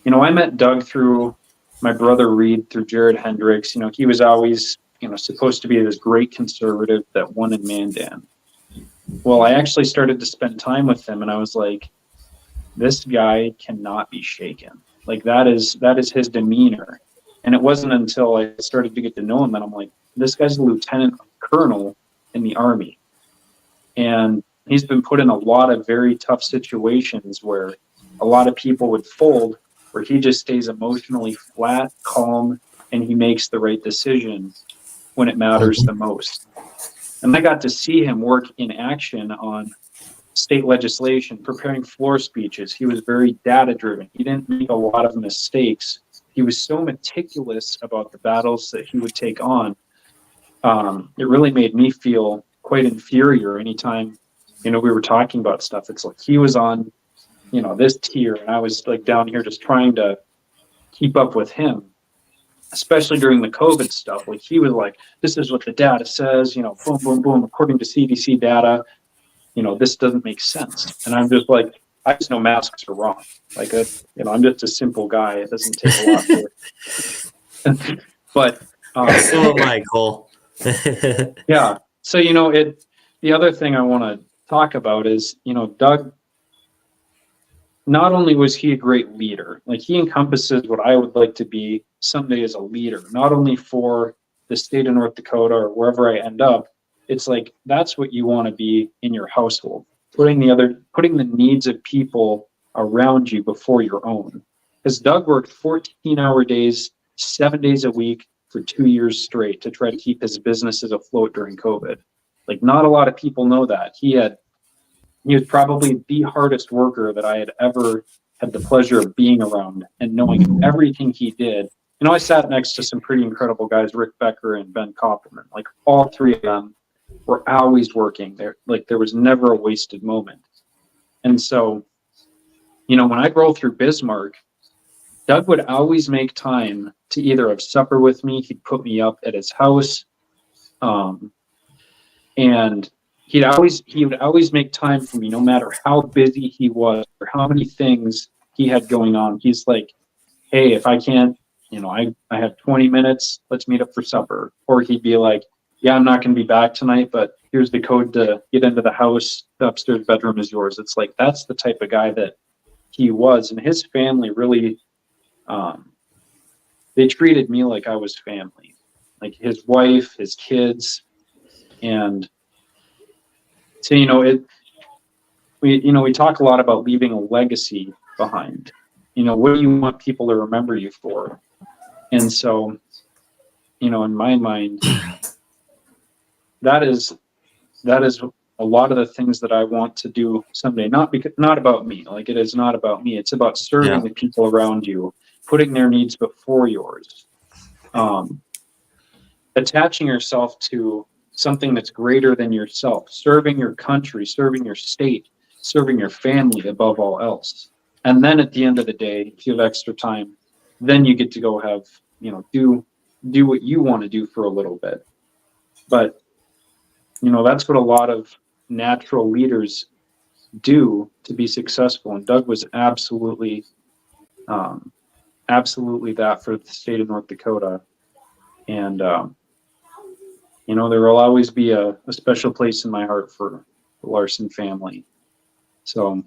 C: I met Doug through my brother Reed, through Jared Hendricks. He was always, supposed to be this great conservative that won in Mandan. Well, I actually started to spend time with him, and I was like, this guy cannot be shaken. Like that is his demeanor. And it wasn't until I started to get to know him that I'm like, this guy's a lieutenant colonel in the Army. And he's been put in a lot of very tough situations where a lot of people would fold, where he just stays emotionally flat, calm, and he makes the right decision when it matters the most. And I got to see him work in action on state legislation, preparing floor speeches. He was very data driven. He didn't make a lot of mistakes. He was so meticulous about the battles that he would take on. It really made me feel quite inferior anytime, we were talking about stuff. It's like he was on, this tier, and I was like down here just trying to keep up with him, especially during the COVID stuff. Like he was like, this is what the data says, boom, boom, boom, according to CDC data, this doesn't make sense. And I'm just like, I just know masks are wrong. Like, I'm just a simple guy. It doesn't take a lot to but
B: so am I, Cole.
C: yeah. So, the other thing I want to talk about is, Doug, not only was he a great leader, like he encompasses what I would like to be someday as a leader, not only for the state of North Dakota or wherever I end up. It's like, that's what you want to be in your household, putting the needs of people around you before your own. Because Doug worked 14-hour days, 7 days a week for 2 years straight to try to keep his businesses afloat during COVID. Like, not a lot of people know that. He was probably the hardest worker that I had ever had the pleasure of being around, and knowing everything he did. I sat next to some pretty incredible guys, Rick Becker and Ben Koppelman. Like, all three of them were always working. There was never a wasted moment. And so, when I roll through Bismarck, Doug would always make time to either have supper with me. He'd put me up at his house. And he would always make time for me, no matter how busy he was or how many things he had going on. He's like, hey, if I can't, I have 20 minutes, let's meet up for supper. Or he'd be like, yeah, I'm not going to be back tonight, but here's the code to get into the house. The upstairs bedroom is yours. It's like, that's the type of guy that he was. And his family really, they treated me like I was family, like his wife, his kids. And so, we talk a lot about leaving a legacy behind. What do you want people to remember you for? And so, in my mind, that is a lot of the things that I want to do someday. Not about me. Like, it is not about me. It's about serving the people around you, putting their needs before yours, attaching yourself to something that's greater than yourself, serving your country, serving your state, serving your family above all else. And then at the end of the day, if you have extra time, then you get to go have, do what you want to do for a little bit. But, that's what a lot of natural leaders do to be successful. And Doug was absolutely that for the state of North Dakota. And, there will always be a special place in my heart for the Larson family. So,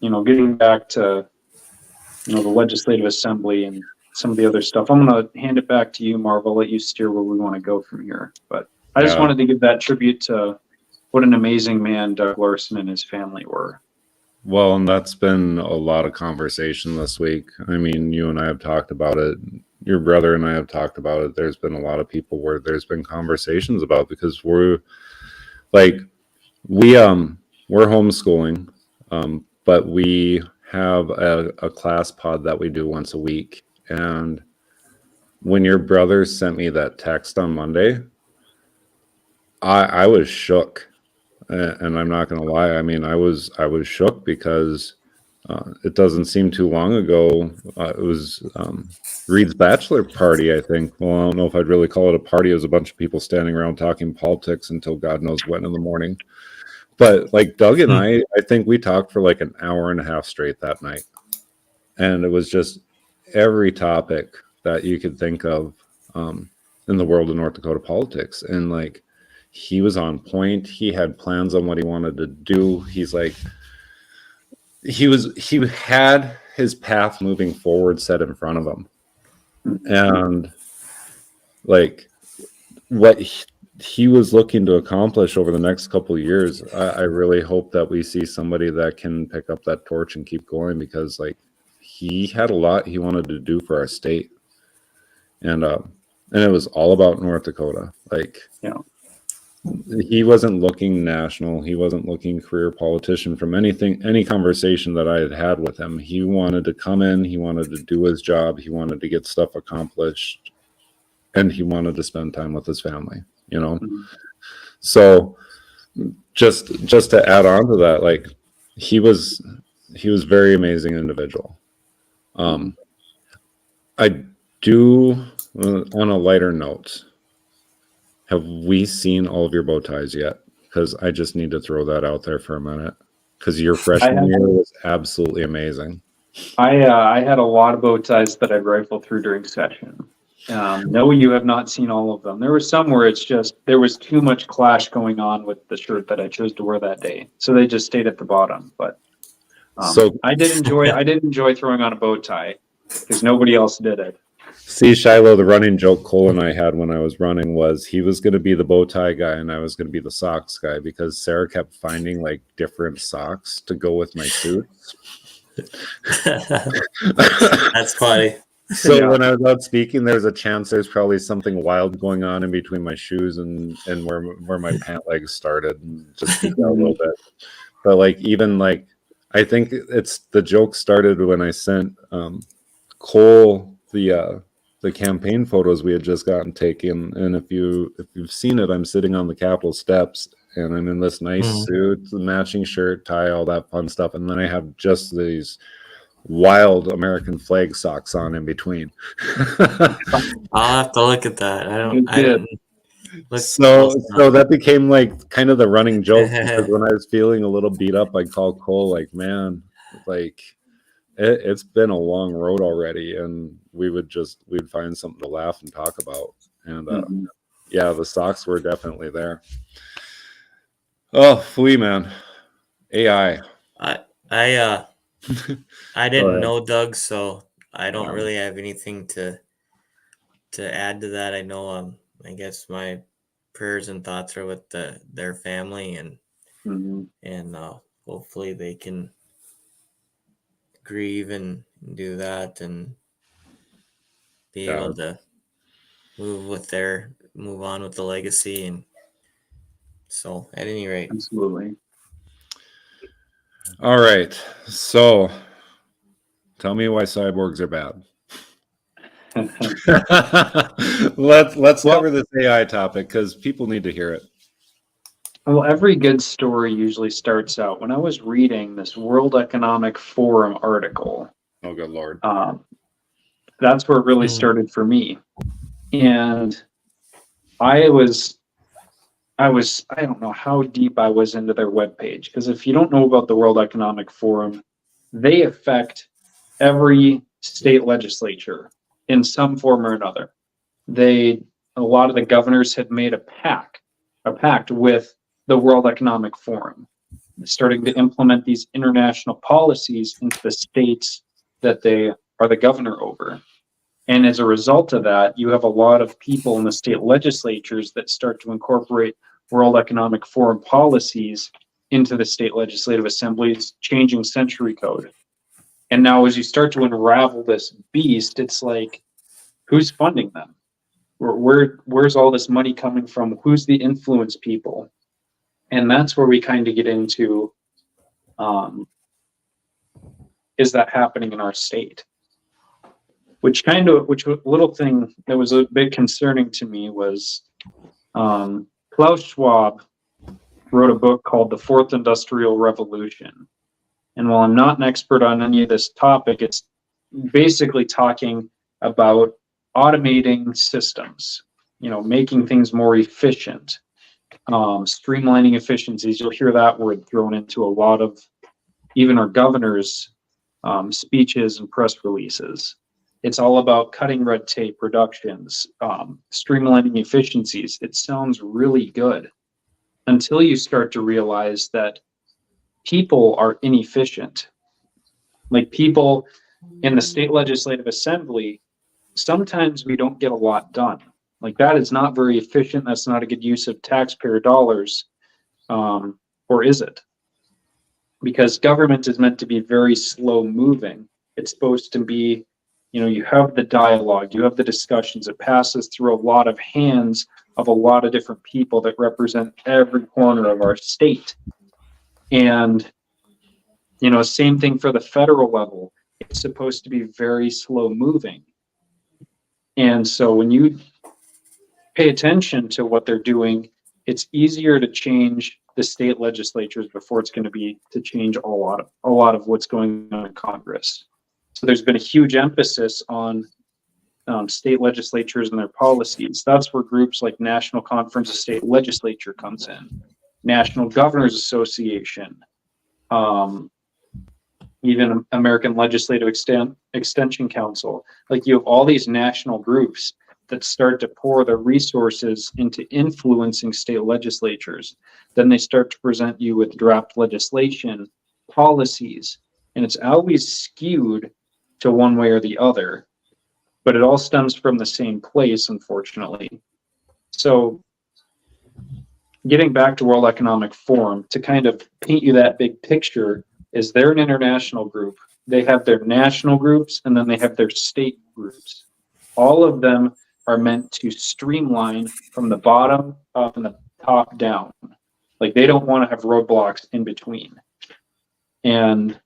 C: getting back to, the Legislative Assembly and some of the other stuff, I'm going to hand it back to you, Marv. I'll let you steer where we want to go from here. But I just wanted to give that tribute to what an amazing man Doug Larson and his family were.
A: Well, and that's been a lot of conversation this week. I mean, you and I have talked about it. Your brother and I have talked about it. There's been a lot of people where there's been conversations about, because we're homeschooling, but we have a class pod that we do once a week. And when your brother sent me that text on Monday, I was shook. And I'm not going to lie. I mean, I was shook because it doesn't seem too long ago. It was Reed's bachelor party, I think. Well, I don't know if I'd really call it a party. It was a bunch of people standing around talking politics until God knows when in the morning. But like Doug and I think we talked for like an hour and a half straight that night. And it was just every topic that you could think of in the world of North Dakota politics. And like, he was on point. He had plans on what he wanted to do. He's like, he had his path moving forward set in front of him, and like what he was looking to accomplish over the next couple of years, I really hope that we see somebody that can pick up that torch and keep going, because like he had a lot he wanted to do for our state, and it was all about North Dakota. Like,
C: Yeah.
A: He wasn't looking national. He wasn't looking career politician. From any conversation that I had with him, he wanted to come in, he wanted to do his job, he wanted to get stuff accomplished, and he wanted to spend time with his family, you know?
C: Mm-hmm.
A: So just to add on to that, like he was very amazing individual. I do, on a lighter note, have we seen all of your bow ties yet? Because I just need to throw that out there for a minute. Because your freshman year was absolutely amazing.
C: I had a lot of bow ties that I'd rifle through during session. No, you have not seen all of them. There were some where it's just there was too much clash going on with the shirt that I chose to wear that day, so they just stayed at the bottom. But
A: so
C: I did enjoy throwing on a bow tie because nobody else did it.
A: See, Shilo, the running joke Cole and I had when I was running was he was going to be the bow tie guy and I was going to be the socks guy, because Sarah kept finding like different socks to go with my suits.
B: That's funny.
A: So
C: Yeah.
A: when I was out speaking, there's a chance there's probably something wild going on in between my shoes and where my pant legs started, and just peek out a little bit. But like, even like, I think it's the joke started when I sent Cole the campaign photos we had just gotten taken, and if you've seen it, I'm sitting on the Capitol steps and I'm in this nice suit, the matching shirt, tie, all that fun stuff, and then I have just these wild American flag socks on in between.
B: I'll have to look at that. I didn't look
A: so that became like kind of the running joke, because when I was feeling a little beat up, I'd call Cole like, man, like it's been a long road already, and we'd find something to laugh and talk about. And yeah, the socks were definitely there. Oh, flee, man. AI.
B: I didn't know Doug, so I don't really have anything to add to that. I know I guess my prayers and thoughts are with their family, and hopefully they can grieve and do that and be able to move on with the legacy. And so at any rate,
C: Absolutely.
A: All right, so tell me why cyborgs are bad. let's cover this AI topic, because people need to hear it.
C: Well, every good story usually starts out. When I was reading this World Economic Forum article,
A: Oh, good Lord.
C: That's where it really started for me. And I don't know how deep I was into their webpage, because if you don't know about the World Economic Forum, they affect every state legislature in some form or another. A lot of the governors had made a pact with the World Economic Forum, starting to implement these international policies into the states that they are the governor over. And as a result of that, you have a lot of people in the state legislatures that start to incorporate World Economic Forum policies into the state legislative assemblies, changing century code. And now as you start to unravel this beast, it's like, who's funding them? Where's all this money coming from? Who's the influence people? And that's where we kind of get into, is that happening in our state? Which little thing that was a bit concerning to me was Klaus Schwab wrote a book called The Fourth Industrial Revolution. And while I'm not an expert on any of this topic, it's basically talking about automating systems, making things more efficient, streamlining efficiencies. You'll hear that word thrown into a lot of even our governor's speeches and press releases. It's all about cutting red tape, reductions, streamlining efficiencies. It sounds really good until you start to realize that people are inefficient. Like people in the state legislative assembly, sometimes we don't get a lot done. Like that is not very efficient. That's not a good use of taxpayer dollars. Or is it? Because government is meant to be very slow moving. It's supposed to be, you have the dialogue, you have the discussions. It passes through a lot of hands of a lot of different people that represent every corner of our state. And, same thing for the federal level. It's supposed to be very slow moving. And so when you pay attention to what they're doing, it's easier to change the state legislatures before it's going to be to change a lot of what's going on in Congress. So there's been a huge emphasis on state legislatures and their policies. That's where groups like National Conference of State Legislature comes in, National Governors Association, even American Legislative Extension Council. Like you have all these national groups that start to pour their resources into influencing state legislatures. Then they start to present you with draft legislation, policies, and it's always skewed to one way or the other, but it all stems from the same place, unfortunately. So getting back to World Economic Forum, to kind of paint you that big picture, is they're an international group. They have their national groups, and then they have their state groups. All of them are meant to streamline from the bottom up and the top down. Like they don't want to have roadblocks in between. And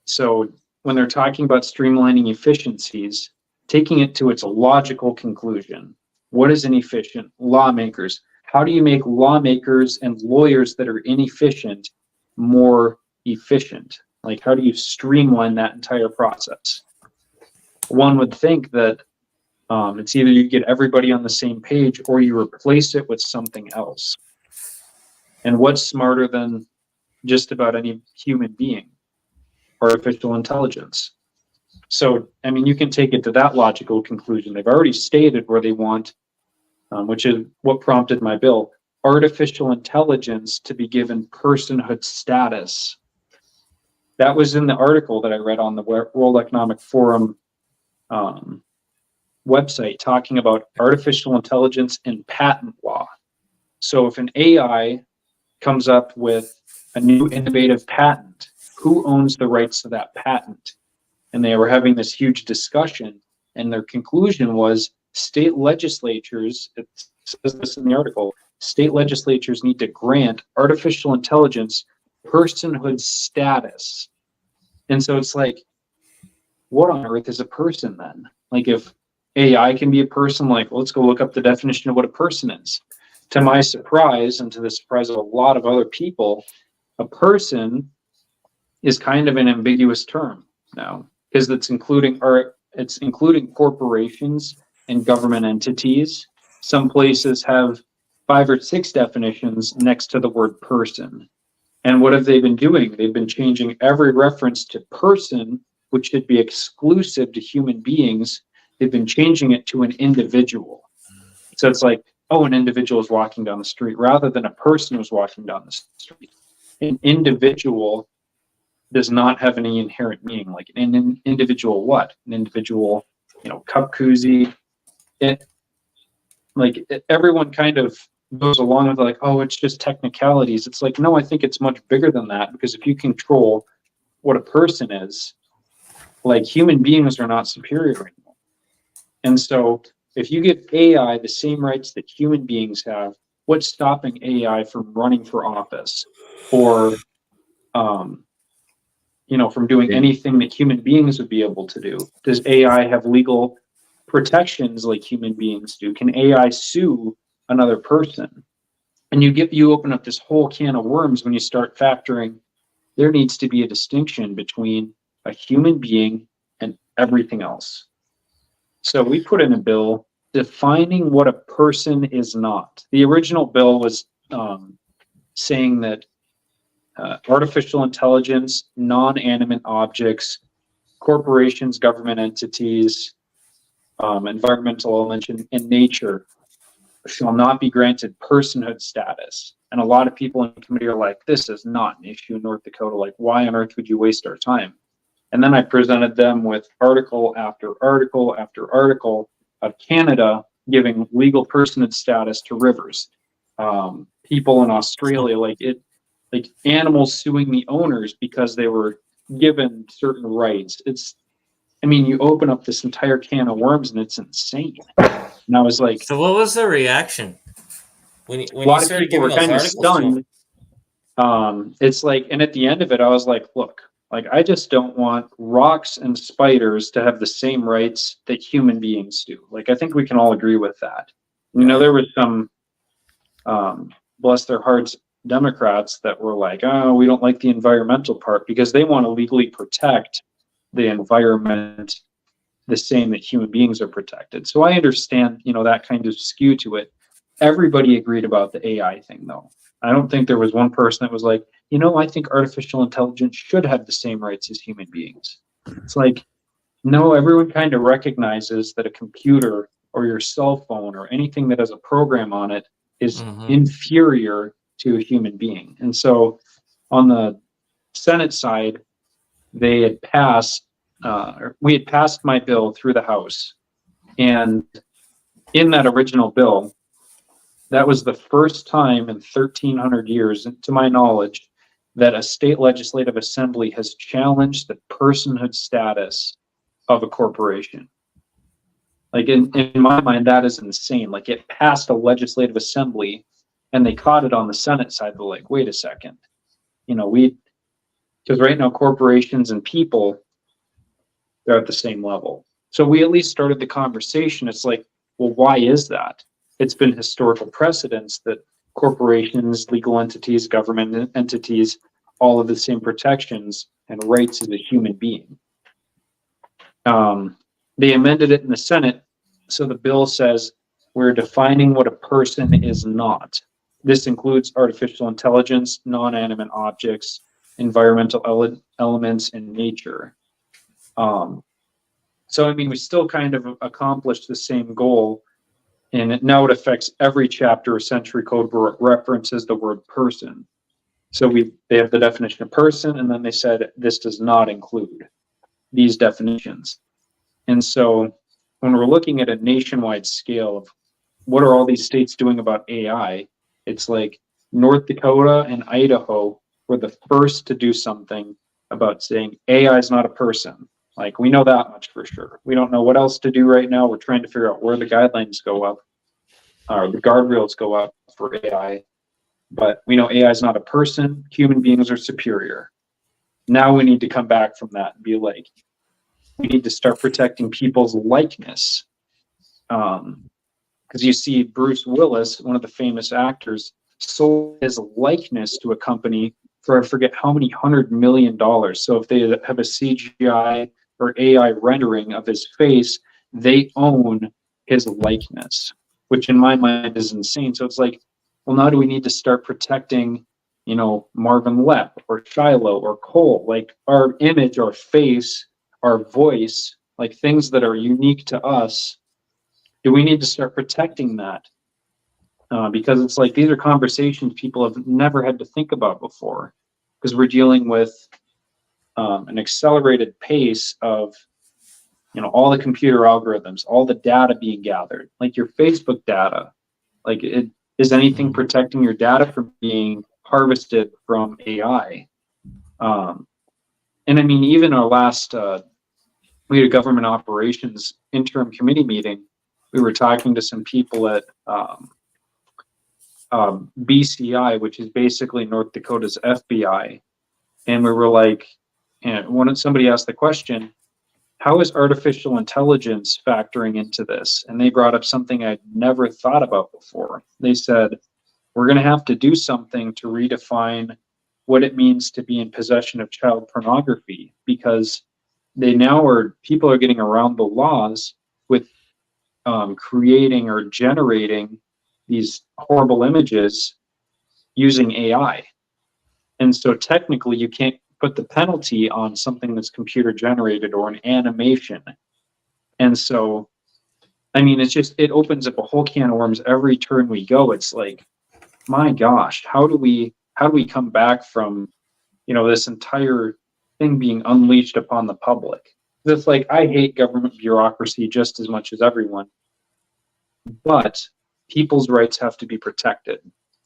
C: so when they're talking about streamlining efficiencies, taking it to its logical conclusion, what is inefficient? Lawmakers. How do you make lawmakers and lawyers that are inefficient more efficient? Like how do you streamline that entire process? One would think that it's either you get everybody on the same page or you replace it with something else. And what's smarter than just about any human being? Artificial intelligence. So, I mean, you can take it to that logical conclusion. They've already stated where they want, which is what prompted my bill, artificial intelligence to be given personhood status. That was in the article that I read on the World Economic Forum website, talking about artificial intelligence and patent law. So if an AI comes up with a new innovative patent, who owns the rights to that patent? And they were having this huge discussion, and their conclusion was state legislatures, it says this in the article, state legislatures need to grant artificial intelligence personhood status. And so it's like, what on earth is a person then? Like if AI can be a person, like let's go look up the definition of what a person is. To my surprise, and to the surprise of a lot of other people, a person is kind of an ambiguous term now, because it's including corporations and government entities. Some places have 5 or 6 definitions next to the word person. And what have they been doing? They've been changing every reference to person, which should be exclusive to human beings. They've been changing it to an individual. So it's like, oh, an individual is walking down the street rather than a person who's walking down the street. An individual does not have any inherent meaning. Like an individual what? An individual, cup koozie. Everyone kind of goes along with like, oh, it's just technicalities. It's like, no, I think it's much bigger than that, because if you control what a person is, like human beings are not superior anymore. And so if you give AI the same rights that human beings have, what's stopping AI from running for office or, from doing anything that human beings would be able to do? Does AI have legal protections like human beings do? Can AI sue another person? And you open up this whole can of worms when you start factoring. There needs to be a distinction between a human being and everything else. So we put in a bill defining what a person is not. The original bill was saying that artificial intelligence, non-animate objects, corporations, government entities, environmental element, and nature shall not be granted personhood status. And a lot of people in the committee are like, this is not an issue in North Dakota. Like, why on earth would you waste our time? And then I presented them with article after article after article of Canada giving legal personhood status to rivers. People in Australia, like animals suing the owners because they were given certain rights. I mean, you open up this entire can of worms and it's insane. And I was like,
B: So what was the reaction when
C: a
B: you
C: lot of
B: started
C: people
B: giving
C: were
B: those
C: kind of
B: articles to 'em?
C: stunned. It's like, and at the end of it, I was like, look, like, I just don't want rocks and spiders to have the same rights that human beings do. Like, I think we can all agree with that. You know,
B: Right.
C: there was some, bless their hearts, Democrats that were like, oh, we don't like the environmental part because they want to legally protect the environment the same that human beings are protected. So I understand, you know, that kind of skew to it. Everybody agreed about the AI thing, though. I don't think there was one person that was like, you know, I think artificial intelligence should have the same rights as human beings. It's like, no, everyone kind of recognizes that a computer or your cell phone or anything that has a program on it is inferior to a human being. And so on the Senate side, they had passed, we had passed my bill through the House. And in that original bill, that was the first time in 1,300 years, to my knowledge, that a state legislative assembly has challenged the personhood status of a corporation. Like, in my mind, that is insane. Like, it passed a legislative assembly and they caught it on the Senate side. They're like, wait a second. You know, because right now corporations and people, they're at the same level. So we at least started the conversation. It's like, well, why is that? It's been historical precedence that corporations, legal entities, government entities, all of the same protections and rights as a human being. They amended it in the Senate. So the bill says we're defining what a person is not. This includes artificial intelligence, non-animate objects, environmental elements, and nature. So, I mean, we still kind of accomplished the same goal, and now it affects every chapter of Century Code where it references the word person. So they have the definition of person, and then they said this does not include these definitions. And so when we're looking at a nationwide scale of what are all these states doing about AI, it's like North Dakota and Idaho were the first to do something about saying AI is not a person. Like, we know that much for sure. We don't know what else to do right now. We're trying to figure out where the guidelines go up, or the guardrails go up for AI. But we know AI is not a person. Human beings are superior. Now we need to come back from that and be like, we need to start protecting people's likeness. Because you see Bruce Willis, one of the famous actors, sold his likeness to a company for I forget how many $100 million. So if they have a CGI or AI rendering of his face, they own his likeness, which in my mind is insane. So it's like, well, now do we need to start protecting, you know, Marvin Lepp or Shilo or Cole, like our image, our face, our voice, like things that are unique to us? Do we need to start protecting that? Because it's like, these are conversations people have never had to think about before, because we're dealing with an accelerated pace of, you know, all the computer algorithms, all the data being gathered, like your Facebook data. Like, is anything protecting your data from being harvested from AI? And I mean, even our last, we had a government operations interim committee meeting. We were talking to some people at BCI, which is basically North Dakota's FBI. And we were like, and somebody asked the question, how is artificial intelligence factoring into this? And they brought up something I'd never thought about before. They said, we're going to have to do something to redefine what it means to be in possession of child pornography, because people are getting around the laws with creating or generating these horrible images using AI. And so technically you can't put the penalty on something that's computer generated or an animation. And so I mean, it opens up a whole can of worms every turn we go. It's like, my gosh, how do we come back from, this entire thing being unleashed upon the public? It's like, I hate government bureaucracy just as much as everyone, but people's rights have to be protected.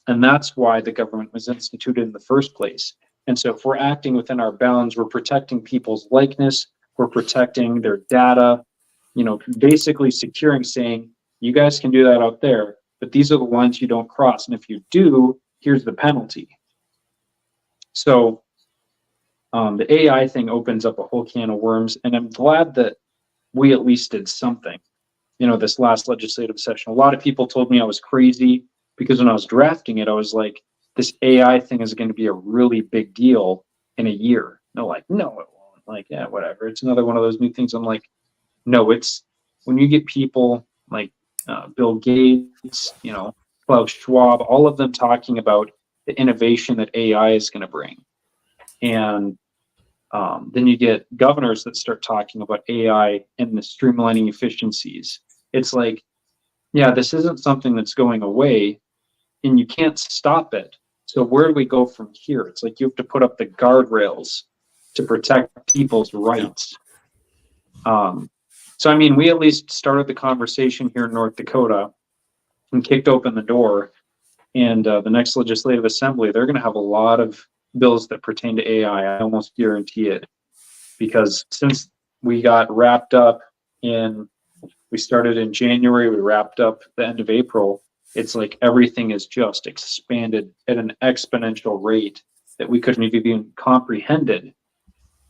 C: And that's why the government was instituted in the first place. And so if we're acting within our bounds, we're protecting people's likeness, we're protecting their data, basically securing, saying, you guys can do that out there, but these are the lines you don't cross. And if you do, here's the penalty. So the AI thing opens up a whole can of worms. And I'm glad that we at least did something, this last legislative session. A lot of people told me I was crazy because when I was drafting it, I was like, this AI thing is going to be a really big deal in a year. They're like, no, it won't. Like, yeah, whatever. It's another one of those new things. I'm like, no, it's when you get people like Bill Gates, Klaus Schwab, all of them talking about the innovation that AI is going to bring. And then you get governors that start talking about AI and the streamlining efficiencies. It's like, yeah, this isn't something that's going away and you can't stop it. So where do we go from here? It's like you have to put up the guardrails to protect people's rights. So, I mean, we at least started the conversation here in North Dakota and kicked open the door. And the next legislative assembly, they're going to have a lot of bills that pertain to AI. I almost guarantee it. Because since we got wrapped up we started in January, we wrapped up the end of April, it's like everything is just expanded at an exponential rate that we couldn't even comprehended.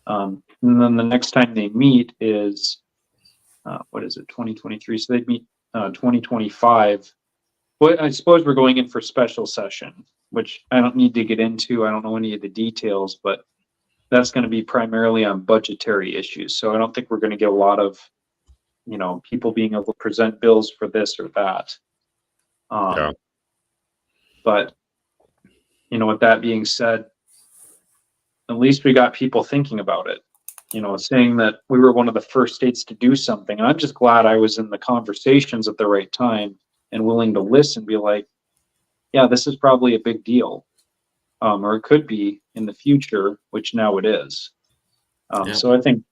C: And then the next time they meet is, 2023? So they'd meet 2025. Well, I suppose we're going in for special session, which I don't need to get into. I don't know any of the details, but that's going to be primarily on budgetary issues. So I don't think we're going to get a lot of, people being able to present bills for this or that.
A: Yeah.
C: But, with that being said, at least we got people thinking about it, saying that we were one of the first states to do something. And I'm just glad I was in the conversations at the right time and willing to listen, be like, yeah, this is probably a big deal. Or it could be in the future, which now it is. So I think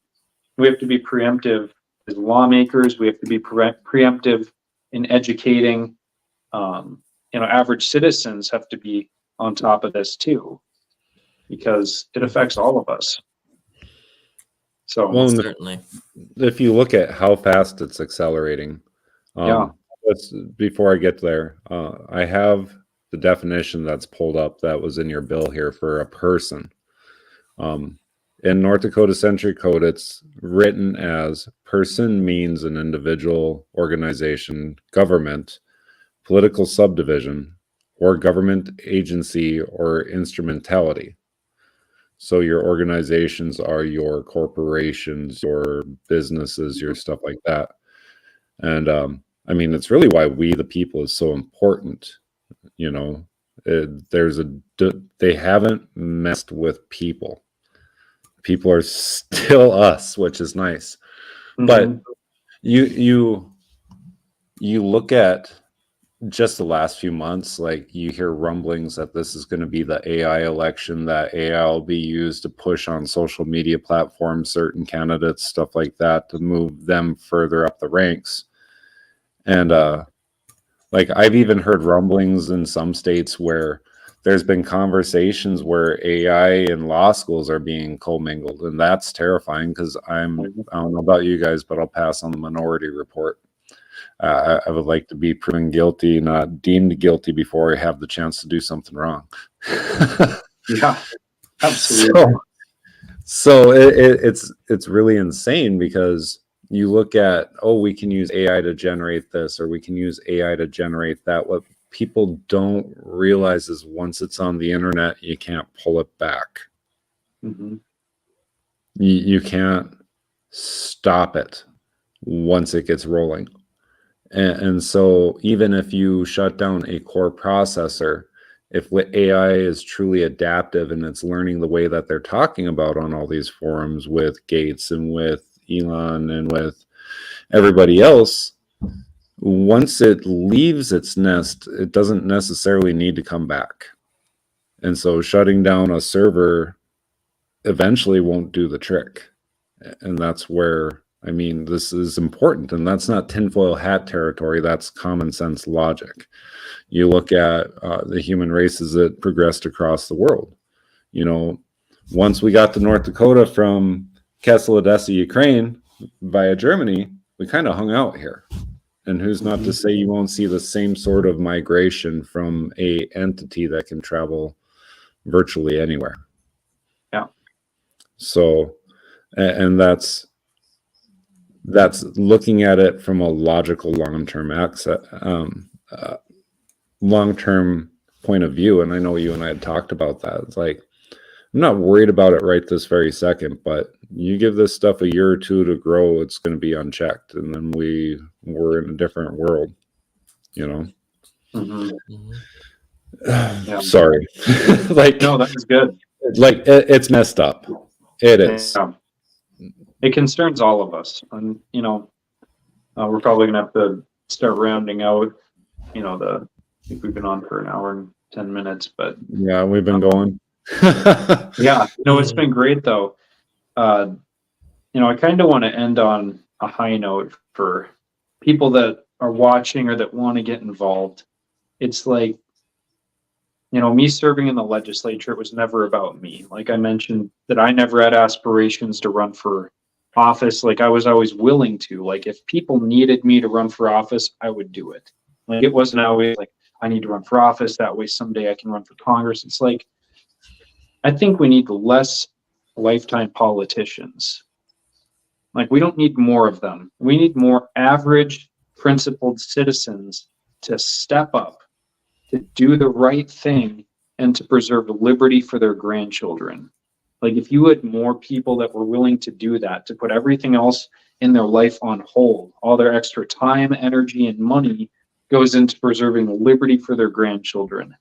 C: we have to be preemptive as lawmakers. We have to be preemptive in educating. Average citizens have to be on top of this too, because it affects all of us. So,
A: Well,
B: certainly,
A: if you look at how fast it's accelerating, before I get there, I have the definition that's pulled up that was in your bill here for a person. In North Dakota Century Code, it's written as person means an individual, organization, government, political subdivision, or government agency or instrumentality. So your organizations are your corporations, your businesses, your stuff like that. And I mean, it's really why we, the people, is so important. They haven't messed with people. People are still us, which is nice. Mm-hmm. But you look at just the last few months, like you hear rumblings that this is going to be the AI election, that AI will be used to push on social media platforms, certain candidates, stuff like that, to move them further up the ranks. And like I've even heard rumblings in some states where there's been conversations where AI and law schools are being commingled, and that's terrifying because I don't know about you guys, but I'll pass on the Minority Report. I would like to be proven guilty, not deemed guilty, before I have the chance to do something wrong.
C: Yeah, absolutely.
A: So it's really insane because you look at, we can use AI to generate this, or we can use AI to generate that. What people don't realize is once it's on the internet, you can't pull it back.
C: Mm-hmm.
A: You can't stop it once it gets rolling. And so even if you shut down a core processor, if AI is truly adaptive and it's learning the way that they're talking about on all these forums with Gates and with Elon and with everybody else, once it leaves its nest, it doesn't necessarily need to come back. And so shutting down a server eventually won't do the trick. And that's where, I mean, this is important. And that's not tinfoil hat territory. That's common sense logic. You look at the human races that progressed across the world. You know, once we got to North Dakota from Kessel Odessa, Ukraine via Germany, we kind of hung out here. And who's not to say you won't see the same sort of migration from a entity that can travel virtually anywhere.
C: Yeah.
A: So, and that's looking at it from a logical long-term point of view. And I know you and I had talked about that. It's like, I'm not worried about it right this very second, but you give this stuff a year or two to grow, it's going to be unchecked. And then we're in a different world, you know?
C: Yeah.
A: Sorry. Like,
C: no, that was good.
A: Like, it's messed up. It is.
C: Yeah. It concerns all of us. And, you know, we're probably going to have to start rounding out, you know, I think we've been on for an hour and 10 minutes, but.
A: Yeah, we've been going.
C: Yeah, no, it's been great though. You know, I kind of want to end on a high note for people that are watching or that want to get involved. It's like, you know, me serving in the legislature, it was never about me. Like I mentioned, that I never had aspirations to run for office. Like I was always willing to. Like if people needed me to run for office, I would do it. Like it wasn't always like, I need to run for office. That way someday I can run for Congress. It's like, I think we need less lifetime politicians. Like we don't need more of them. We need more average, principled citizens to step up, to do the right thing, and to preserve liberty for their grandchildren. Like if you had more people that were willing to do that, to put everything else in their life on hold, all their extra time, energy, and money goes into preserving liberty for their grandchildren.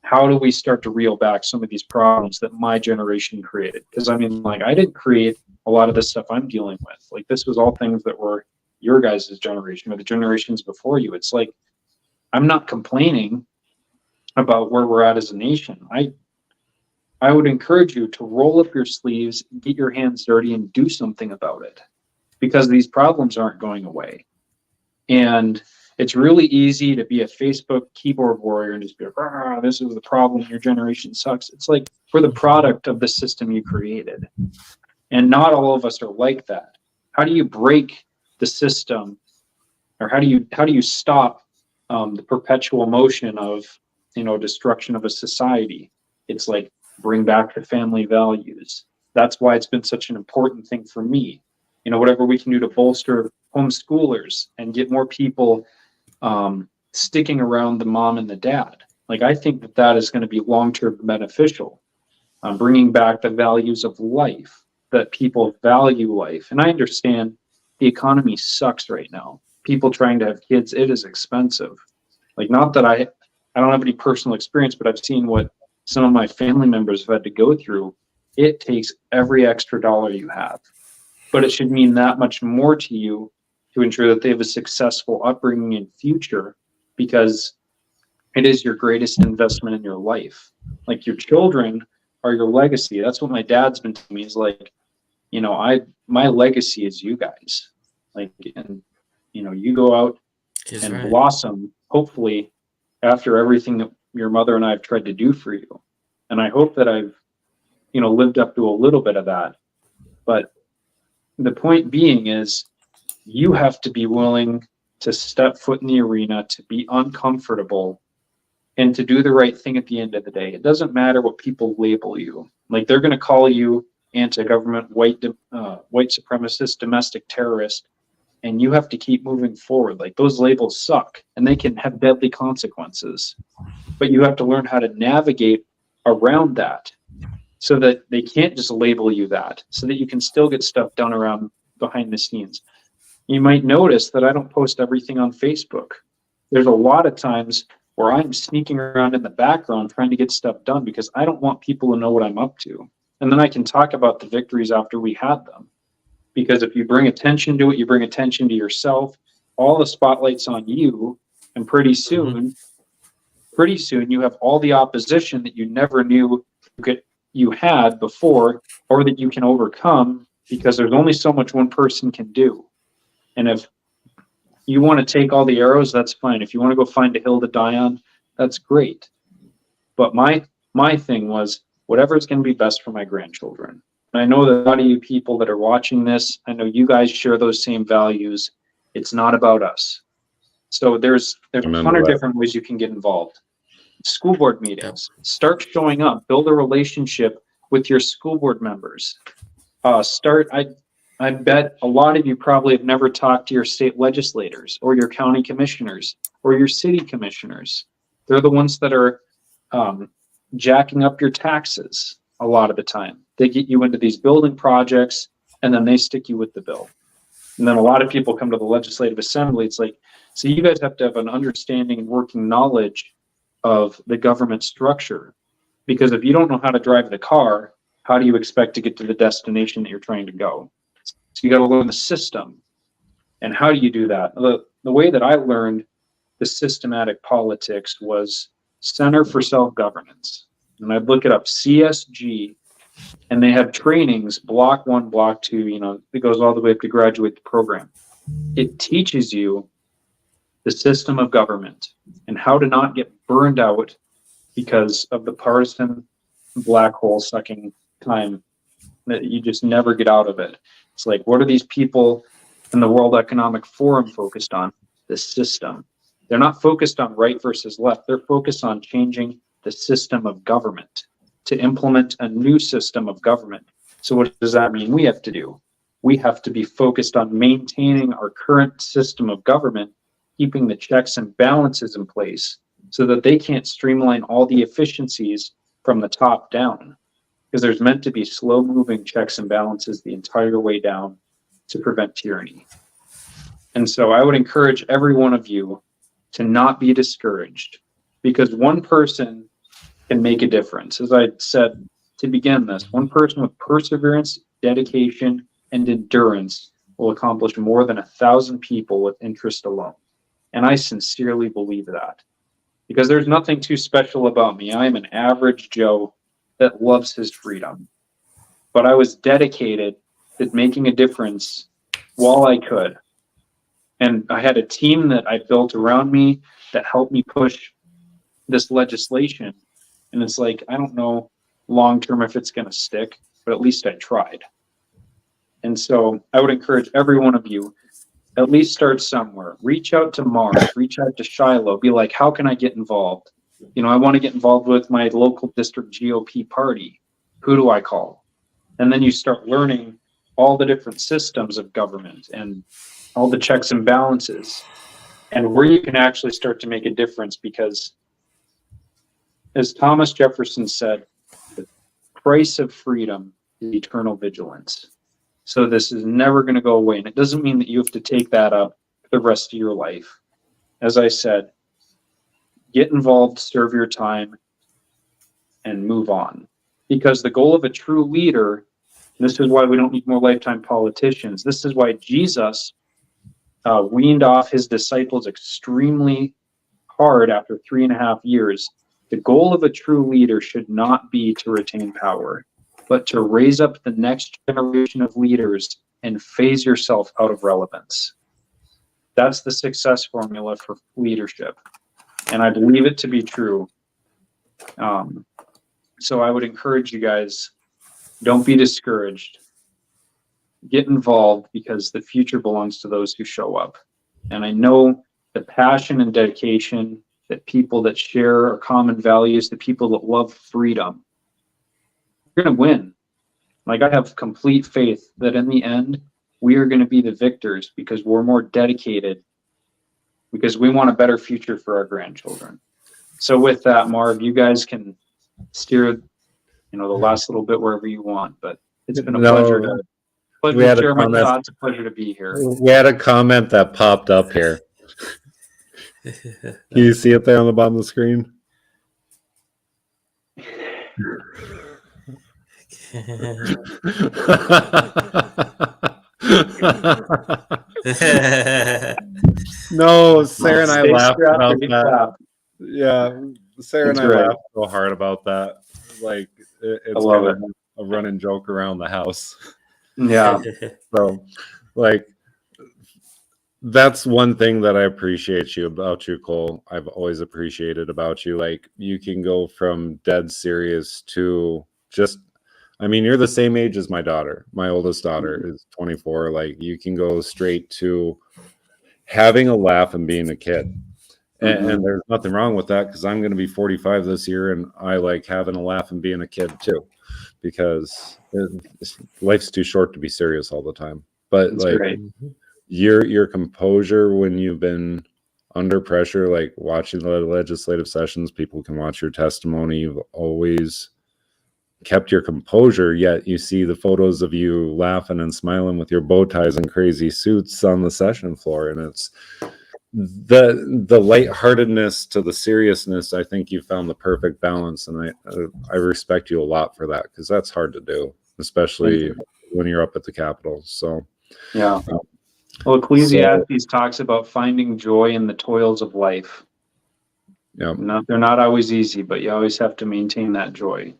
C: How do we start to reel back some of these problems that my generation created? Because I mean, like, I didn't create a lot of this stuff I'm dealing with. Like, this was all things that were your guys' generation or the generations before you. It's like, I'm not complaining about where we're at as a nation. I would encourage you to roll up your sleeves, get your hands dirty, and do something about it, because these problems aren't going away. And it's really easy to be a Facebook keyboard warrior and just be like, this is the problem, your generation sucks. It's like, we're the product of the system you created. And not all of us are like that. How do you break the system? Or how do you stop the perpetual motion of, you know, destruction of a society? It's like, bring back the family values. That's why it's been such an important thing for me. You know, whatever we can do to bolster homeschoolers and get more people sticking around the mom and the dad. Like, I think that is going to be long-term beneficial. Bringing back the values of life, that people value life. And I understand the economy sucks right now. People trying to have kids, it is expensive. Like, not that I don't have any personal experience, but I've seen what some of my family members have had to go through. It takes every extra dollar you have, but it should mean that much more to you to ensure that they have a successful upbringing in future, because it is your greatest investment in your life. Like, your children are your legacy. That's what my dad's been telling me. He's like, you know, my legacy is you guys. Like, and you know, you go out and blossom, hopefully, after everything that your mother and I have tried to do for you. And I hope that I've, you know, lived up to a little bit of that. But the point being is, you have to be willing to step foot in the arena, to be uncomfortable, and to do the right thing at the end of the day. It doesn't matter what people label you. Like, they're going to call you anti-government, white supremacist, domestic terrorist, and you have to keep moving forward. Like, those labels suck, and they can have deadly consequences. But you have to learn how to navigate around that, so that they can't just label you that, so that you can still get stuff done around behind the scenes. You might notice that I don't post everything on Facebook. There's a lot of times where I'm sneaking around in the background trying to get stuff done, because I don't want people to know what I'm up to. And then I can talk about the victories after we had them. Because if you bring attention to it, you bring attention to yourself, all the spotlights on you, and pretty soon you have all the opposition that you never knew you had before, or that you can overcome, because there's only so much one person can do. And if you want to take all the arrows, that's fine. If you want to go find a hill to die on, that's great. But my thing was, whatever is going to be best for my grandchildren. And I know that a lot of you people that are watching this, I know you guys share those same values. It's not about us. So there's a ton of different ways you can get involved. School board meetings, start showing up, build a relationship with your school board members. I bet a lot of you probably have never talked to your state legislators or your county commissioners or your city commissioners. They're the ones that are jacking up your taxes a lot of the time. They get you into these building projects, and then they stick you with the bill. And then a lot of people come to the legislative assembly. It's like, so you guys have to have an understanding and working knowledge of the government structure. Because if you don't know how to drive the car, how do you expect to get to the destination that you're trying to go? So you got to learn the system. And how do you do that? The way that I learned the systematic politics was Center for Self-Governance. And I'd look it up, CSG, and they have trainings, block 1, block 2, it goes all the way up to graduate program. It teaches you the system of government and how to not get burned out because of the partisan black hole sucking time that you just never get out of it. It's like, what are these people in the World Economic Forum focused on? The system. They're not focused on right versus left. They're focused on changing the system of government, to implement a new system of government. So what does that mean we have to do? We have to be focused on maintaining our current system of government, keeping the checks and balances in place so that they can't streamline all the efficiencies from the top down. Because there's meant to be slow moving checks and balances the entire way down to prevent tyranny. And so I would encourage every one of you to not be discouraged, because one person can make a difference. As I said to begin this, one person with perseverance, dedication, and endurance will accomplish more than 1,000 people with interest alone. And I sincerely believe that, because there's nothing too special about me. I am an average Joe that loves his freedom. But I was dedicated at making a difference while I could. And I had a team that I built around me that helped me push this legislation. And it's like, I don't know long term if it's going to stick, but at least I tried. And so I would encourage every one of you, at least start somewhere. Reach out to Mars, reach out to Shilo, be like, how can I get involved? I want to get involved with my local district GOP party. Who do I call? And then you start learning all the different systems of government and all the checks and balances, and where you can actually start to make a difference. Because as Thomas Jefferson said, the price of freedom is eternal vigilance. So this is never going to go away. And it doesn't mean that you have to take that up the rest of your life. As I said, get involved, serve your time, and move on. Because the goal of a true leader, and this is why we don't need more lifetime politicians, this is why Jesus weaned off his disciples extremely hard after 3.5 years. The goal of a true leader should not be to retain power, but to raise up the next generation of leaders and phase yourself out of relevance. That's the success formula for leadership. And I believe it to be true. So I would encourage you guys, don't be discouraged. Get involved, because the future belongs to those who show up. And I know the passion and dedication that people that share our common values, the people that love freedom, we're going to win. Like, I have complete faith that in the end, we are going to be the victors, because we're more dedicated, because we want a better future for our grandchildren. So with that, Marv, you guys can steer, the last little bit wherever you want, but it's been a pleasure to share my thoughts. A pleasure to be here.
A: We had a comment that popped up here. Can you see it there on the bottom of the screen? No, Sarah and I
C: Stay
A: laughed
C: strapped or
A: about
C: get
A: that.
C: clapped.
A: Yeah, Sarah and
C: That's
A: I
C: right.
A: laughed so hard about that. Like it's
C: love
A: kind of a running joke around the house.
C: Yeah.
A: So, like, that's one thing that I appreciate about you, Cole. I've always appreciated about you. Like, you can go from dead serious to just, I mean, you're the same age as my daughter. My oldest daughter is 24. Like, you can go straight to having a laugh and being a kid. And there's nothing wrong with that, because I'm going to be 45 this year, and I like having a laugh and being a kid too, because life's too short to be serious all the time. But
C: That's
A: like,
C: great.
A: your composure when you've been under pressure, like watching the legislative sessions, people can watch your testimony. You've always kept your composure, yet you see the photos of you laughing and smiling with your bow ties and crazy suits on the session floor, and it's the lightheartedness to the seriousness. I think you found the perfect balance, and I respect you a lot for that, because that's hard to do, especially when you're up at the Capitol. So
C: Yeah. Well, Ecclesiastes talks about finding joy in the toils of life.
A: yeah,
C: They're not always easy, but you always have to maintain that joy.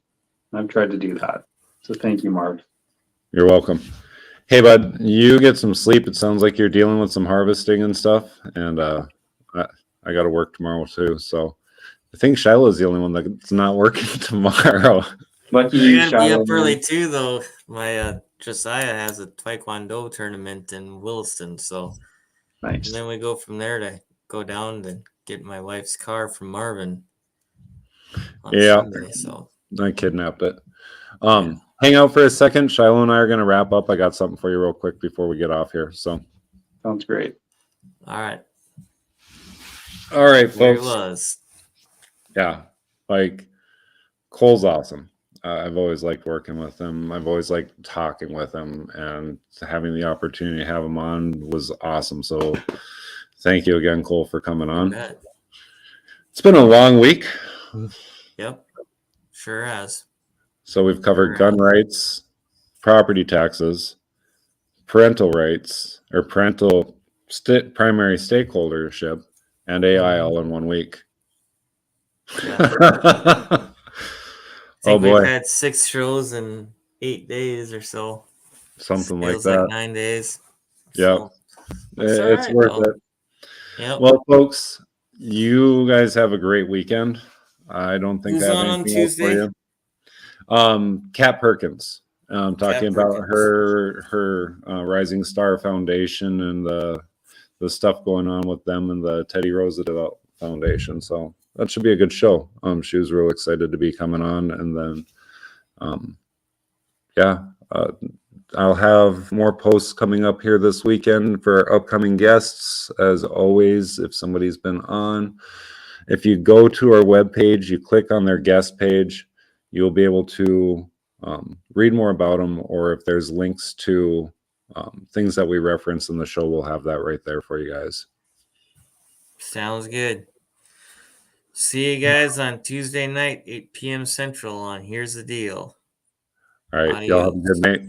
C: I've tried to do that. So thank you, Marv.
A: you're welcome. Hey, bud, you get some sleep. It sounds like you're dealing with some harvesting and stuff, and I got to work tomorrow too. So I think Shiloh's the only one that's not working tomorrow.
C: Lucky
B: I
C: you,
B: gotta be up
C: Shilo,
B: early
C: man.
B: too, though. My Josiah has a Taekwondo tournament in Williston, so
C: Nice.
B: and then we go from there to go down to get my wife's car from Marvin on
A: Yeah,
B: Sunday. So
A: I kidnapped it. Hang out for a second. Shiloh and I are going to wrap up. I got something for you real quick before we get off here. So,
C: Sounds great.
B: all right,
A: all right,
B: there he
A: folks.
B: was.
A: Yeah, like, Cole's awesome. I've always liked working with him. I've always liked talking with him, and having the opportunity to have him on was awesome. So thank you again, Cole, for coming
B: You
A: on.
B: bet.
A: It's been a long week.
B: Yep, sure has.
A: So we've covered
B: Sure
A: gun rights, property taxes, parental rights, or parental primary stakeholdership, and AI all in 1 week.
B: Yeah.
A: Oh
B: I think
A: boy,
B: we've had 6 shows in 8 days or so.
A: something like
B: Feels
A: that.
B: like 9 days.
A: Yeah,
B: So that's all
A: it's
B: right,
A: worth
B: though.
A: it.
B: Yep.
A: Well, folks, you guys have a great weekend. I don't think
B: Who's
A: I have
B: on
A: anything else for
B: Tuesday?
A: you. Kat Perkins, talking
B: Kat
A: about
B: Perkins.
A: her Rising Star Foundation and the stuff going on with them and the Teddy Roosevelt Foundation. So that should be a good show. She was real excited to be coming on, and then I'll have more posts coming up here this weekend for upcoming guests. As always, if somebody's been on, if you go to our webpage, you click on their guest page, you'll be able to read more about them, or if there's links to things that we reference in the show, we'll have that right there for you guys.
B: Sounds good. See you guys on Tuesday night, 8 p.m. Central on Here's the Deal.
A: All right, y'all have a good night.